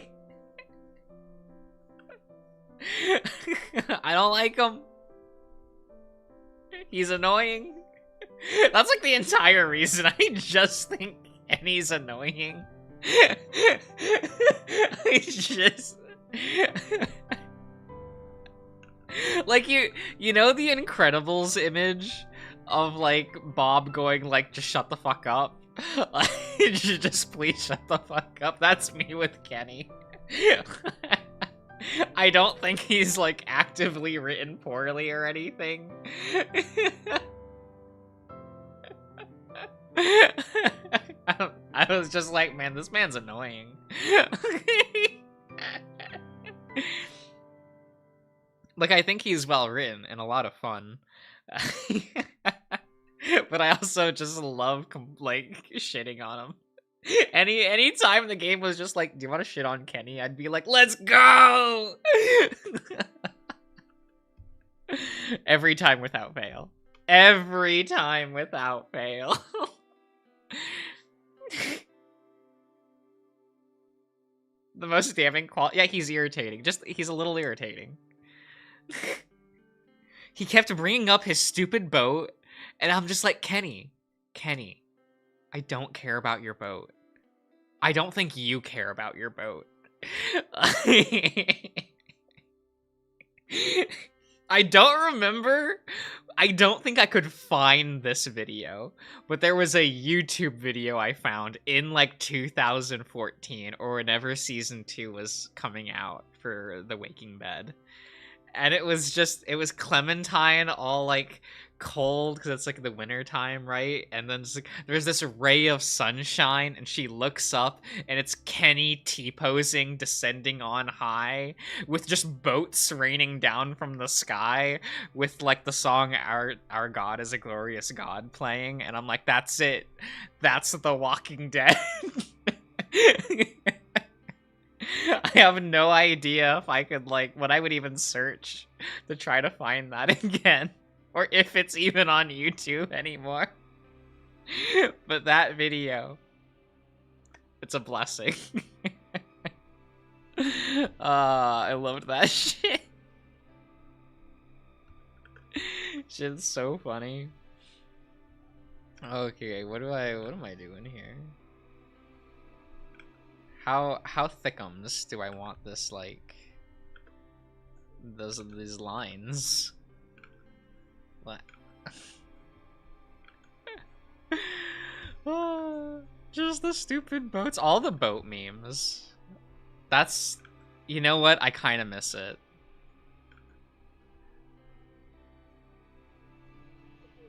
don't like him. He's annoying. That's like the entire reason. I just think Kenny's annoying. I just... like, you know the Incredibles image of like Bob going like, just shut the fuck up? Like, just please shut the fuck up. That's me with Kenny. I don't think he's like actively written poorly or anything. I was just like, man, this man's annoying. Like, I think he's well written and a lot of fun. But I also just love like shitting on him. Any time the game was just like, do you want to shit on Kenny? I'd be like, let's go! Every time without fail. Every time without fail. The most damning quality. Yeah, he's irritating. He's a little irritating. He kept bringing up his stupid boat, and I'm just like, Kenny, I don't care about your boat. I don't think you care about your boat. I don't remember. I don't think I could find this video, but there was a YouTube video I found in like 2014 or whenever season 2 was coming out for The Waking Bed. And it was Clementine all like cold because it's like the winter time, right? And then there's this ray of sunshine and she looks up and it's Kenny T-posing descending on high with just boats raining down from the sky with like the song Our God is a Glorious God playing, and I'm like, that's it. That's The Walking Dead. I have no idea if I could like what I would even search to try to find that again, or if it's even on YouTube anymore. But that video, it's a blessing. I loved that shit. Shit's so funny. Okay, what am I doing here? How thickums do I want this, like, these lines? What? Just the stupid boats. All the boat memes. That's, you know what? I kind of miss it.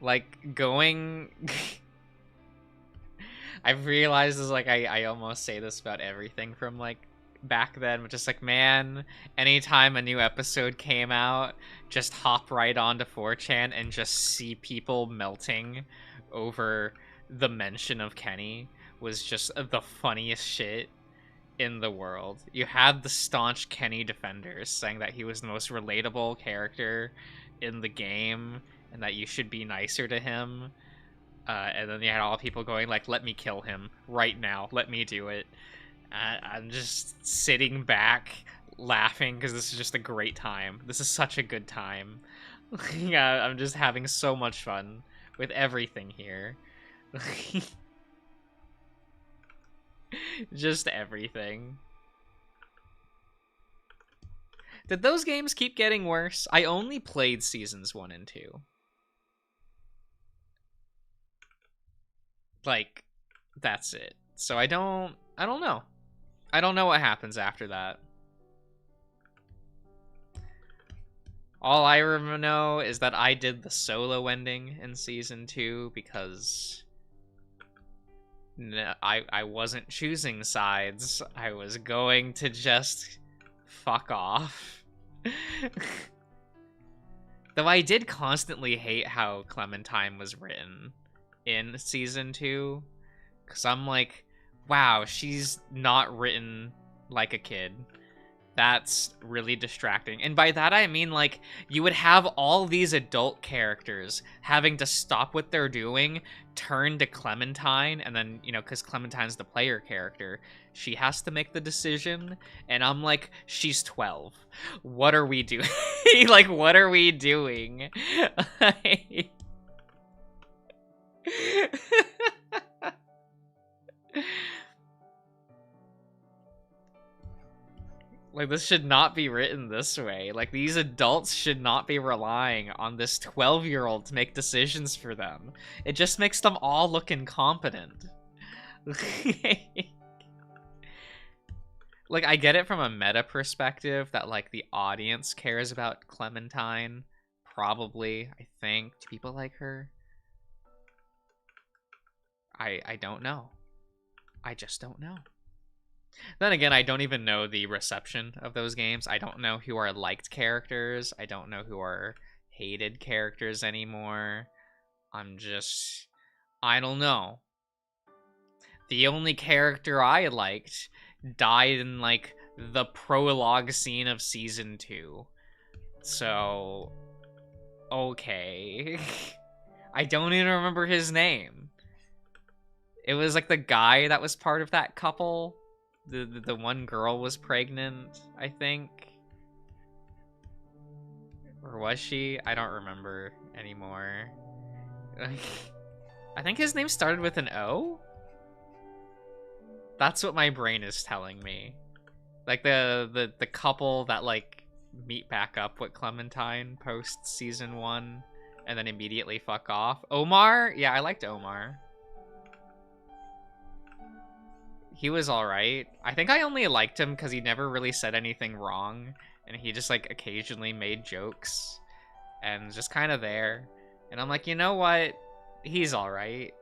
Like, going... I've realized is like I almost say this about everything from like back then, but just like, man, anytime a new episode came out, just hop right onto 4chan and just see people melting over the mention of Kenny was just the funniest shit in the world. You had the staunch Kenny defenders saying that he was the most relatable character in the game and that you should be nicer to him. And then you had all people going like, let me kill him right now. Let me do it. I'm just sitting back laughing because this is just a great time. This is such a good time. I'm just having so much fun with everything here. Just everything. Did those games keep getting worse? I only played seasons 1 and 2. Like, that's it. So I don't know. I don't know what happens after that. All I know is that I did the solo ending in season 2 because I wasn't choosing sides. I was going to just fuck off. Though I did constantly hate how Clementine was written in season 2. Because I'm like, wow, she's not written like a kid. That's really distracting. And by that I mean, like, you would have all these adult characters having to stop what they're doing, turn to Clementine, and then, you know, because Clementine's the player character, she has to make the decision, and I'm like, she's 12. What are we doing? Like, what are we doing? Like, this should not be written this way. Like, these adults should not be relying on this 12-year-old to make decisions for them. It just makes them all look incompetent. Like, I get it from a meta perspective that, like, the audience cares about Clementine. Probably, I think. Do people like her? I don't know. I just don't know. Then again, I don't even know the reception of those games. I don't know who are liked characters. I don't know who are hated characters anymore. I don't know. The only character I liked died in, like, the prologue scene of season 2. So, okay. I don't even remember his name. It was, like, the guy that was part of that couple. The one girl was pregnant, I think. Or was she? I don't remember anymore. I think his name started with an O? That's what my brain is telling me. Like, the couple that, like, meet back up with Clementine post season 1 and then immediately fuck off. Omar? Yeah, I liked Omar. He was alright. I think I only liked him because he never really said anything wrong, and he just, like, occasionally made jokes, and just kind of there. And I'm like, you know what? He's alright.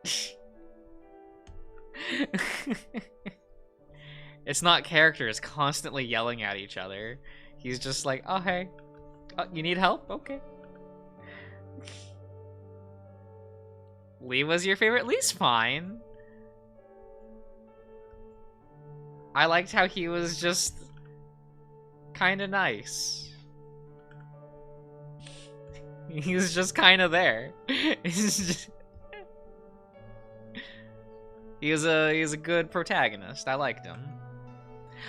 It's not characters constantly yelling at each other. He's just like, oh, hey. Oh, you need help? Okay. Lee was your favorite? Lee's fine. I liked how he was just kind of nice. He was just kind of there. He was a good protagonist. I liked him.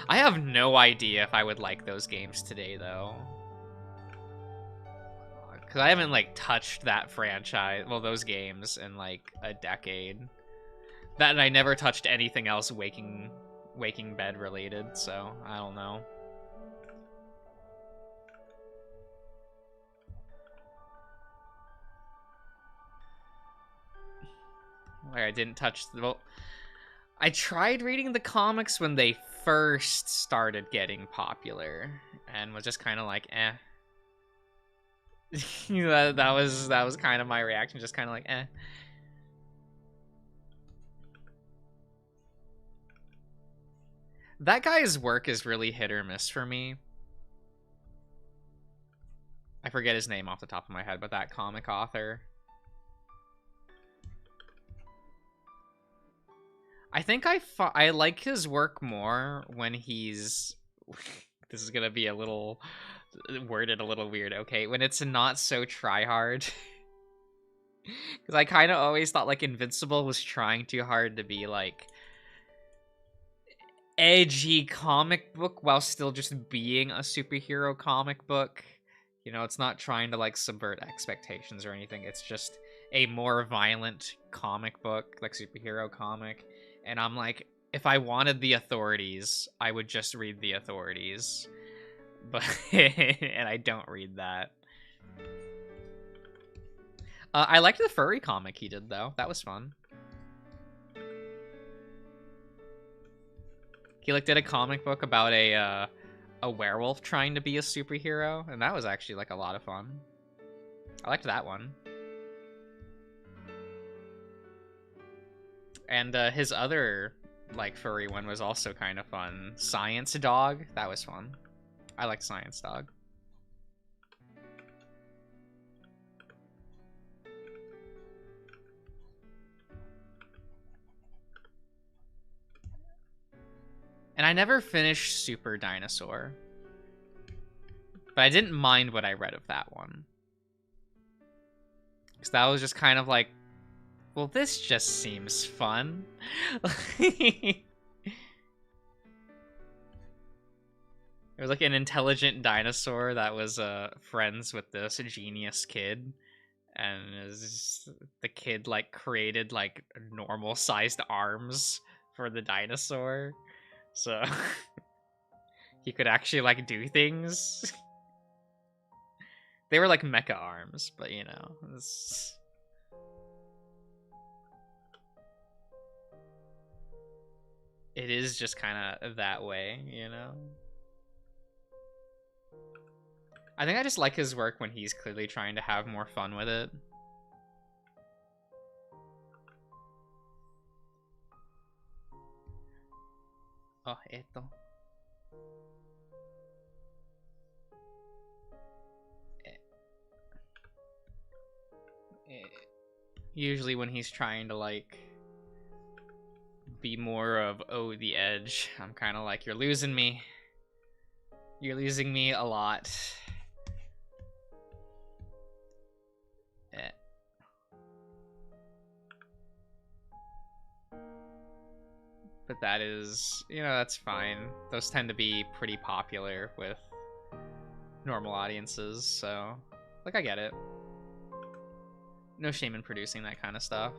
I have no idea if I would like those games today, though. Because I haven't, like, touched that franchise, well, those games in, like, a decade. That, and I never touched anything else Waking Bed related, so I don't know. Like, I didn't touch the... Well, I tried reading the comics when they first started getting popular, and was just kind of like, eh. that was kind of my reaction, just kind of like, eh. That guy's work is really hit or miss for me. I forget his name off the top of my head, but that comic author. I think I like his work more when he's... This is gonna be a little... worded a little weird, okay? When it's not so try-hard. Because I kind of always thought, like, Invincible was trying too hard to be, like... edgy comic book while still just being a superhero comic book. You know, it's not trying to, like, subvert expectations or anything. It's just a more violent comic book, like superhero comic. And I'm like, if I wanted the authorities, I would just read the authorities. But and I don't read that. I liked the furry comic he did, though. That was fun. He like did a comic book about a werewolf trying to be a superhero, and that was actually like a lot of fun. I liked that one. And his other like furry one was also kind of fun. Science Dog, that was fun. I like Science Dog. And I never finished Super Dinosaur, but I didn't mind what I read of that one. Because that was just kind of like, well, this just seems fun. It was like an intelligent dinosaur that was friends with this genius kid. And the kid like created like normal sized arms for the dinosaur. So he could actually like do things. They were like mecha arms, but you know, it is just kind of that way, you know? I think I just like his work when he's clearly trying to have more fun with it. Oh, esto. Usually when he's trying to like be more of the edge, I'm kind of like, you're losing me. You're losing me a lot. But that is, you know, that's fine. Those tend to be pretty popular with normal audiences, so like I get it. No shame in producing that kind of stuff.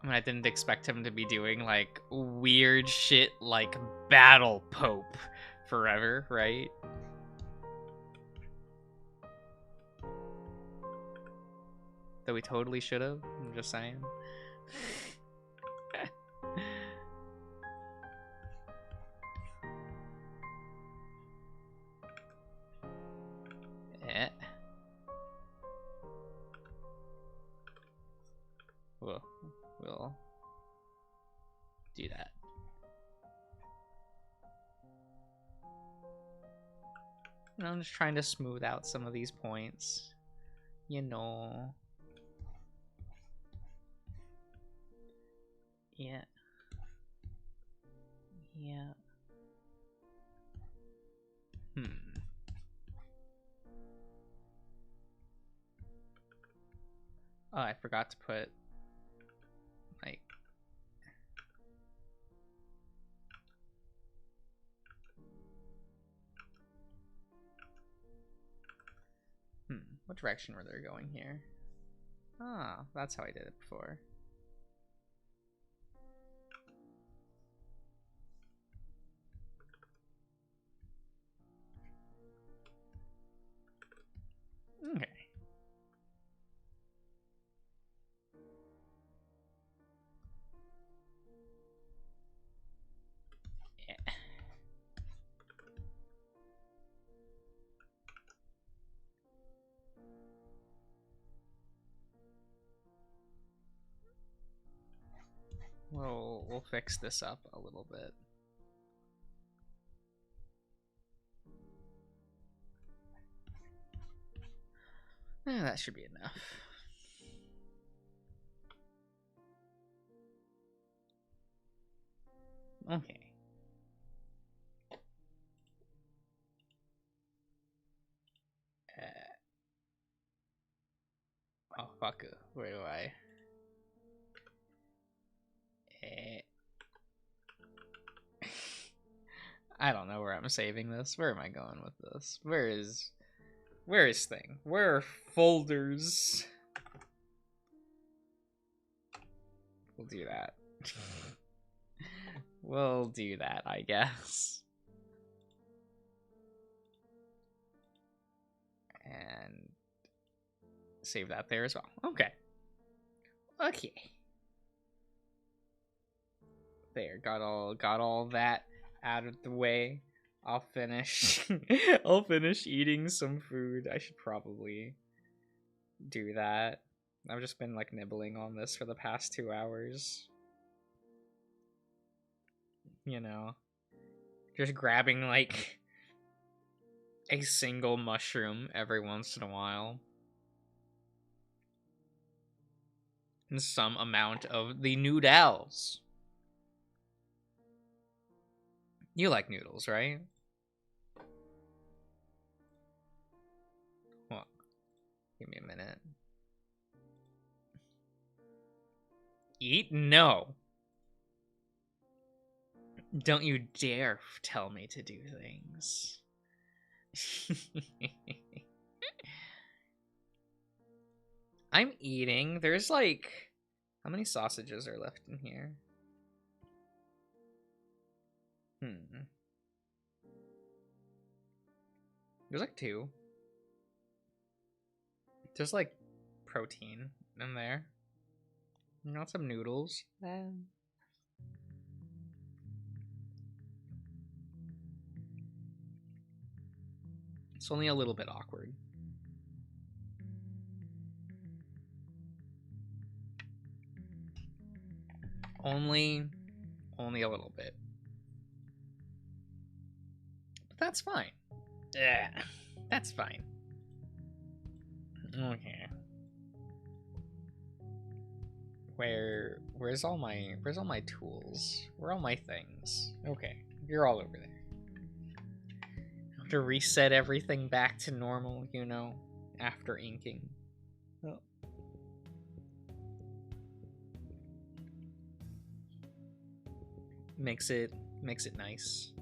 I mean, I didn't expect him to be doing like weird shit like Battle Pope forever, right? Though we totally should have. I'm just saying. We'll do that. And I'm just trying to smooth out some of these points. You know. Yeah. Yeah. Oh, I forgot to put like what direction were they going here? Ah, that's how I did it before. Okay. Yeah. We'll fix this up a little bit. That should be enough. Okay. Oh fuck! Where do I? I don't know where I'm saving this. Where am I going with this? Where is thing? Where are folders? We'll do that. We'll do that, I guess. And save that there as well. Okay. Okay. There, got all that out of the way. I'll finish I'll finish eating some food. I should probably do that. I've just been like nibbling on this for the past 2 hours. You know, just grabbing like a single mushroom every once in a while. And some amount of the noodles. You like noodles, right? Well, give me a minute. Eat? No. Don't you dare tell me to do things. I'm eating. There's like... How many sausages are left in here? There's like 2. There's like protein in there. You want some noodles? It's only a little bit awkward. Only a little bit. But that's fine. Yeah, that's fine. Okay. Where's all my tools? Where are all my things? Okay, you're all over there. I have to reset everything back to normal, you know, after inking. Oh. Makes it nice.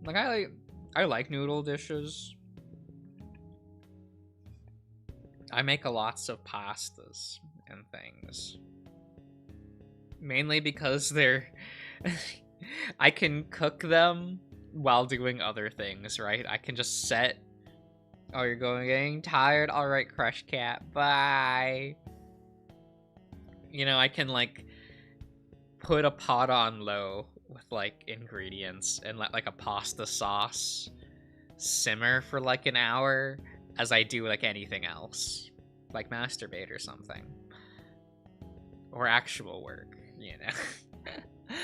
Like I like noodle dishes. I make lots of pastas and things. Mainly because they're I can cook them while doing other things, right? I can just set... Oh, you're getting tired? Alright, Crush Cat, bye! You know, I can, like, put a pot on low with, like, ingredients and let, like, a pasta sauce simmer for, like, an hour as I do, like, anything else. Like masturbate or something. Or actual work, you know?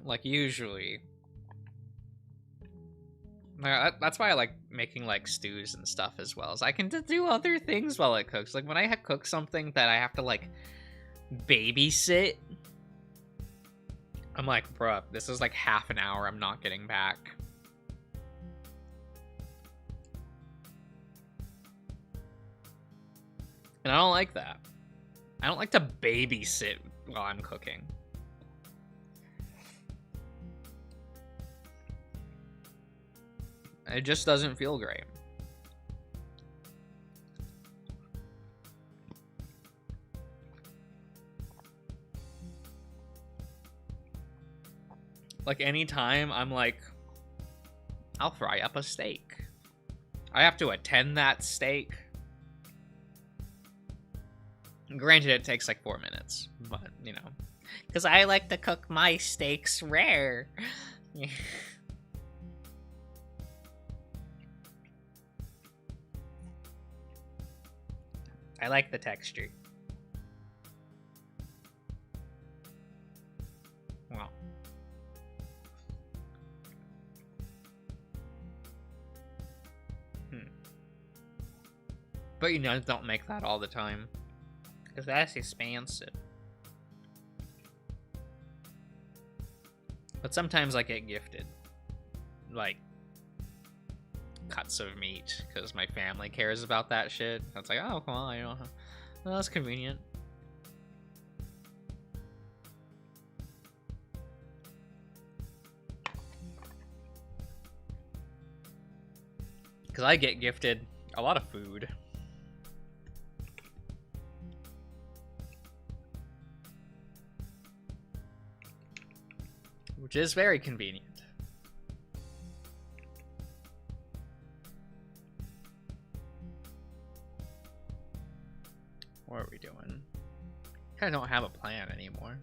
Like, usually... That's why I like making, like, stews and stuff as well. Is I can do other things while it cooks. Like, when I cook something that I have to, like, babysit, I'm like, bruh, this is, like, half an hour I'm not getting back. And I don't like that. I don't like to babysit while I'm cooking. It just doesn't feel great. Like, anytime I'm like, I'll fry up a steak. I have to attend that steak. Granted, it takes like 4 minutes, but, you know. Because I like to cook my steaks rare. I like the texture. Wow. But, you know, don't make that all the time. Because that's expensive. But sometimes I get gifted. Like, cuts of meat. Because my family cares about that shit. It's like, oh, well, I don't know. Well, that's convenient. Because I get gifted a lot of food. which is very convenient. What are we doing? Kinda don't have a plan anymore.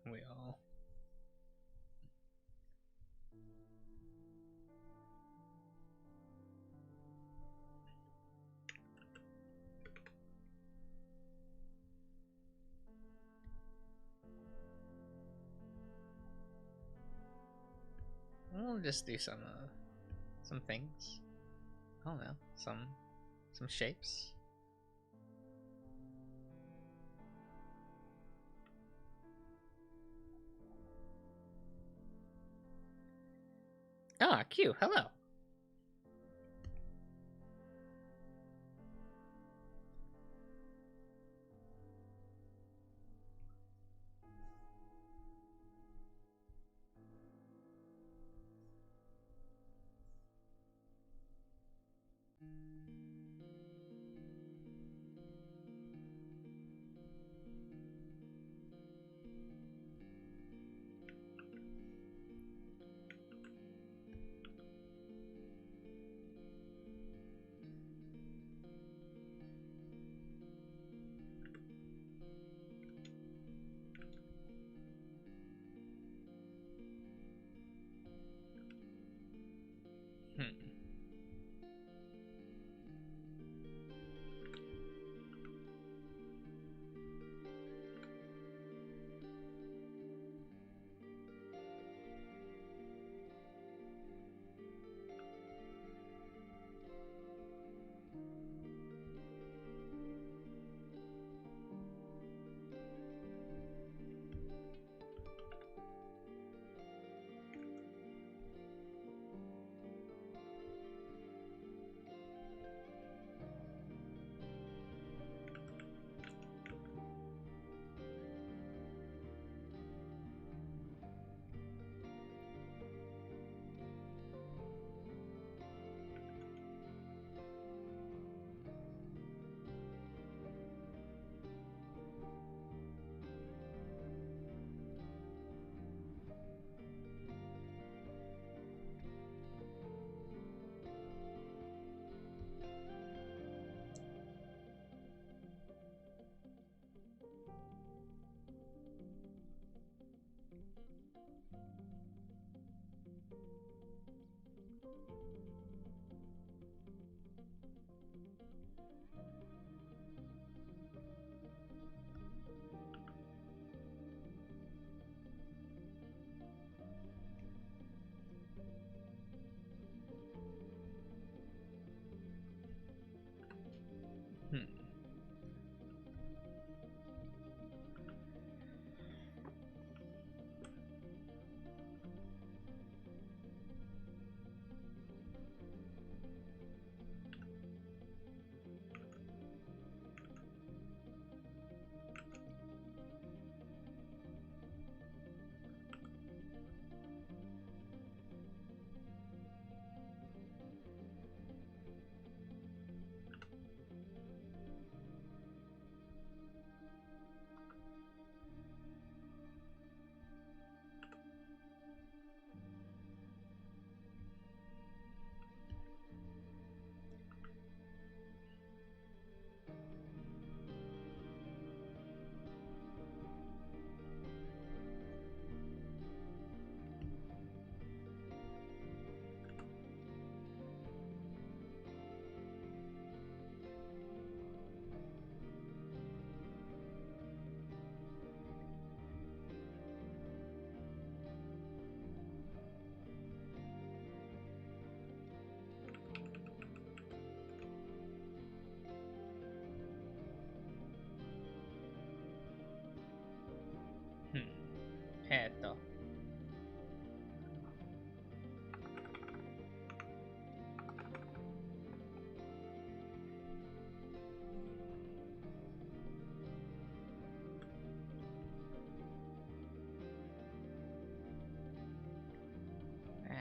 We all. We'll just do some things. I don't know, some shapes. Ah, Q, hello.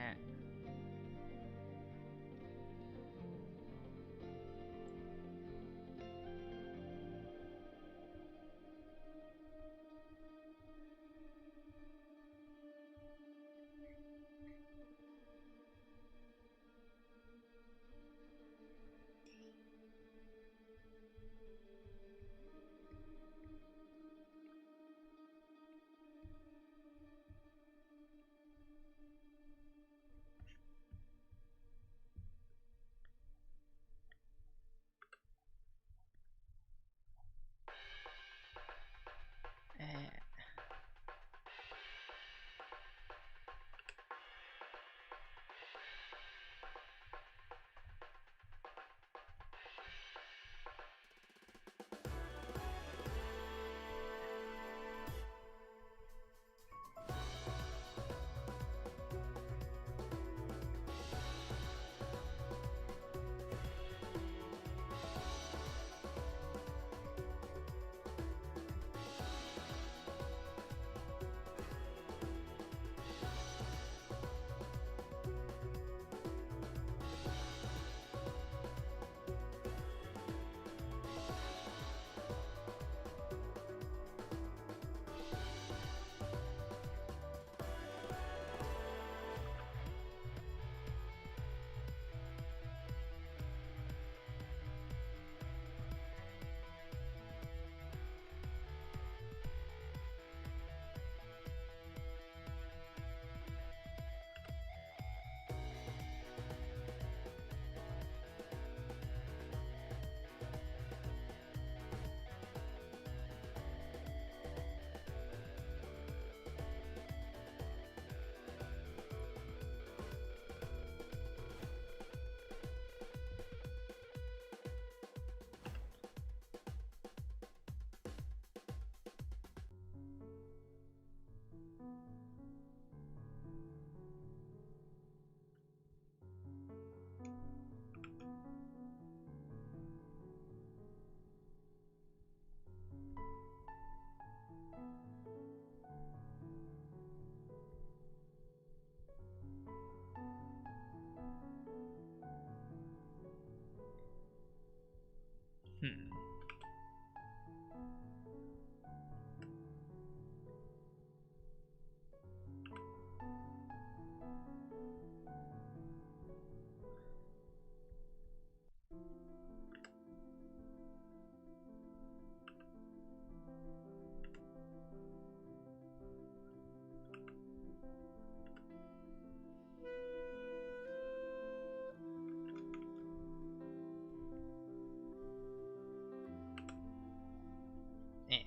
Eh. Eh. Hmm. Eh.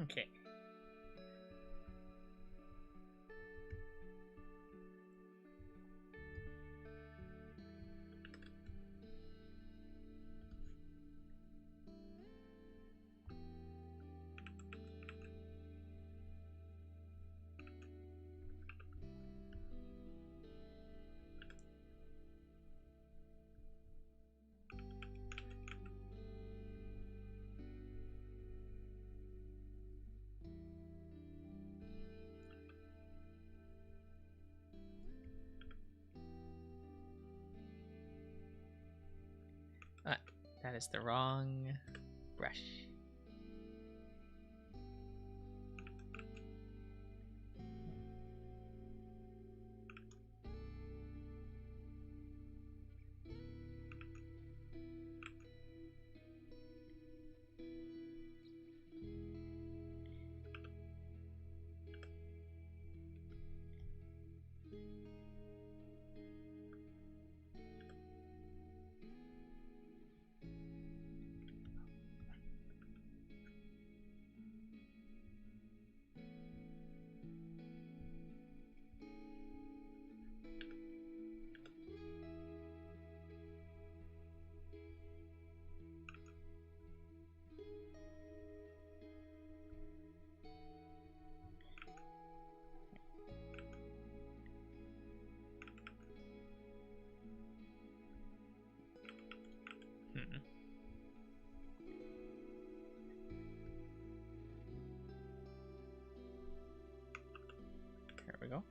Okay. That is the wrong brush. There we go.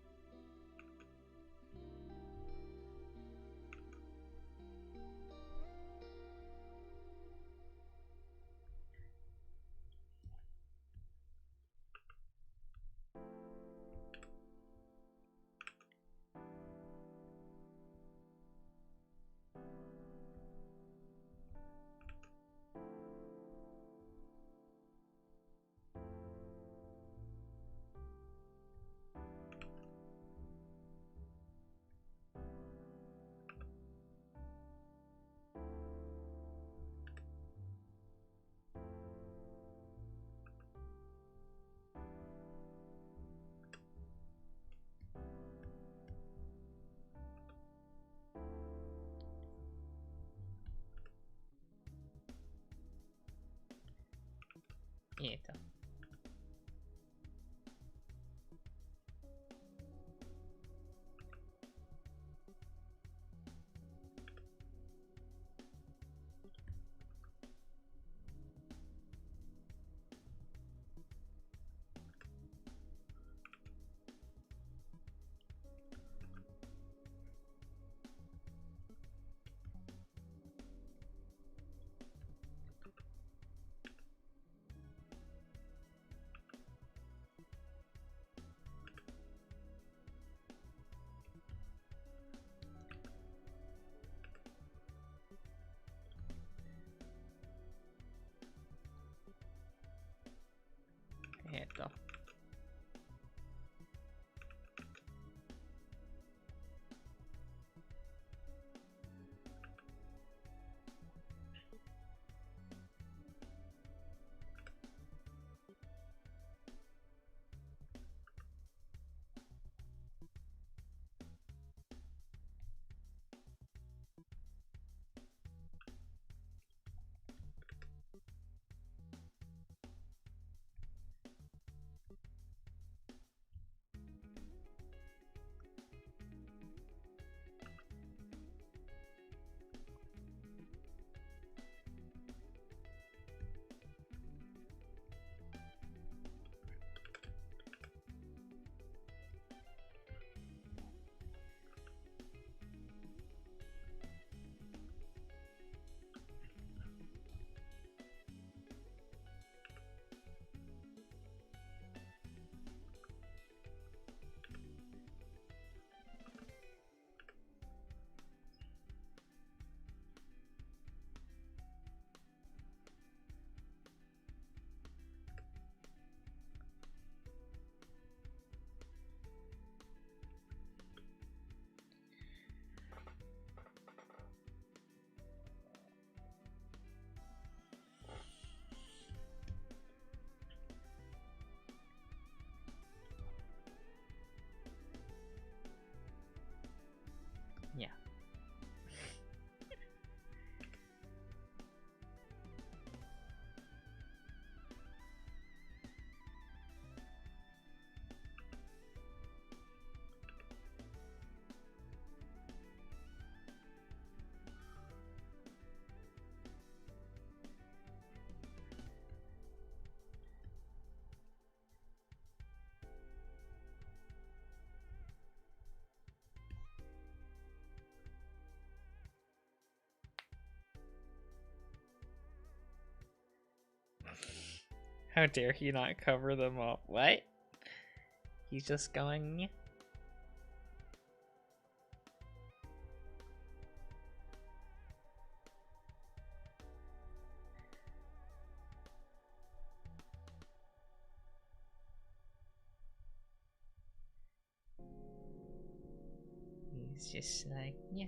Niente. Niente. How dare he not cover them up? What? He's just going... He's just like, yeah.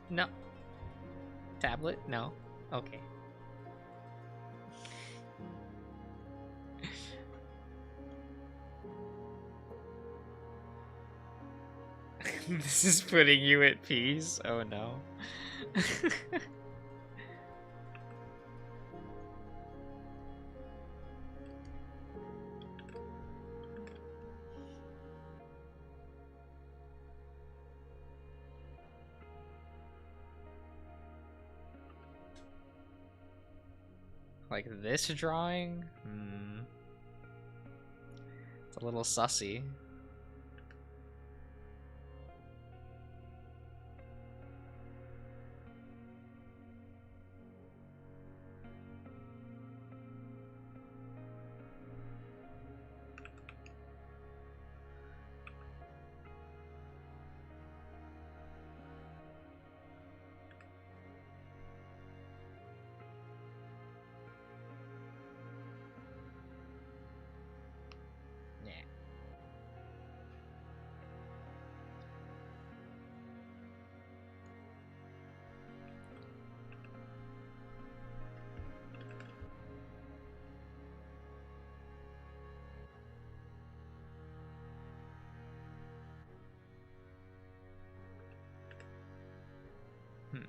No. Tablet? No. Okay. This is putting you at peace. Oh no. Like this drawing? Hmm. It's a little sussy. Yeah. Hmm.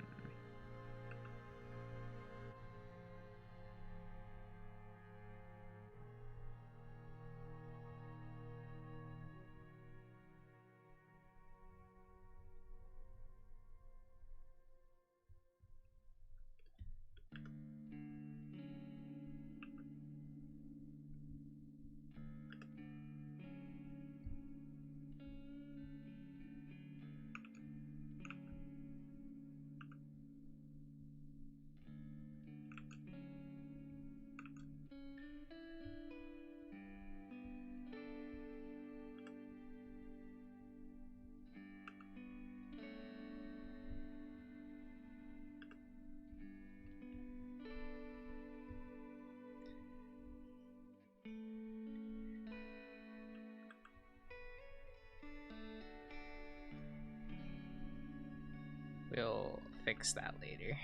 We'll fix that later.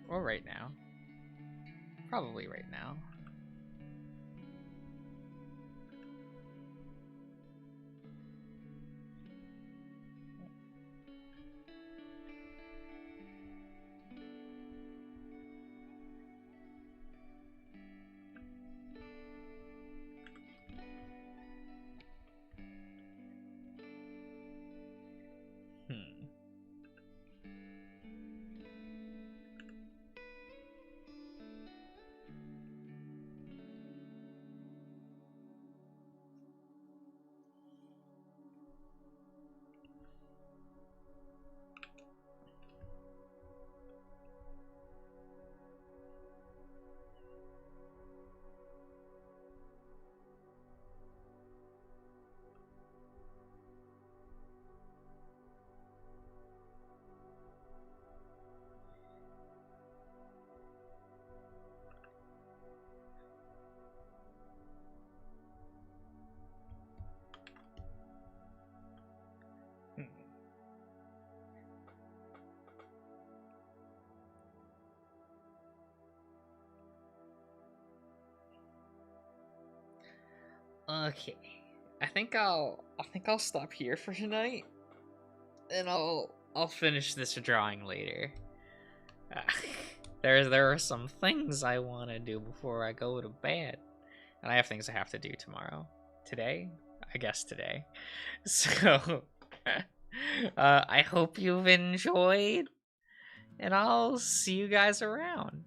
Or right now. Probably right now. Hmm. Okay. I think I'll stop here for tonight. And I'll finish this drawing later. Uh, there are some things I want to do before I go to bed. And I have things I have to do tomorrow. Today? I guess today. So I hope you've enjoyed, and I'll see you guys around.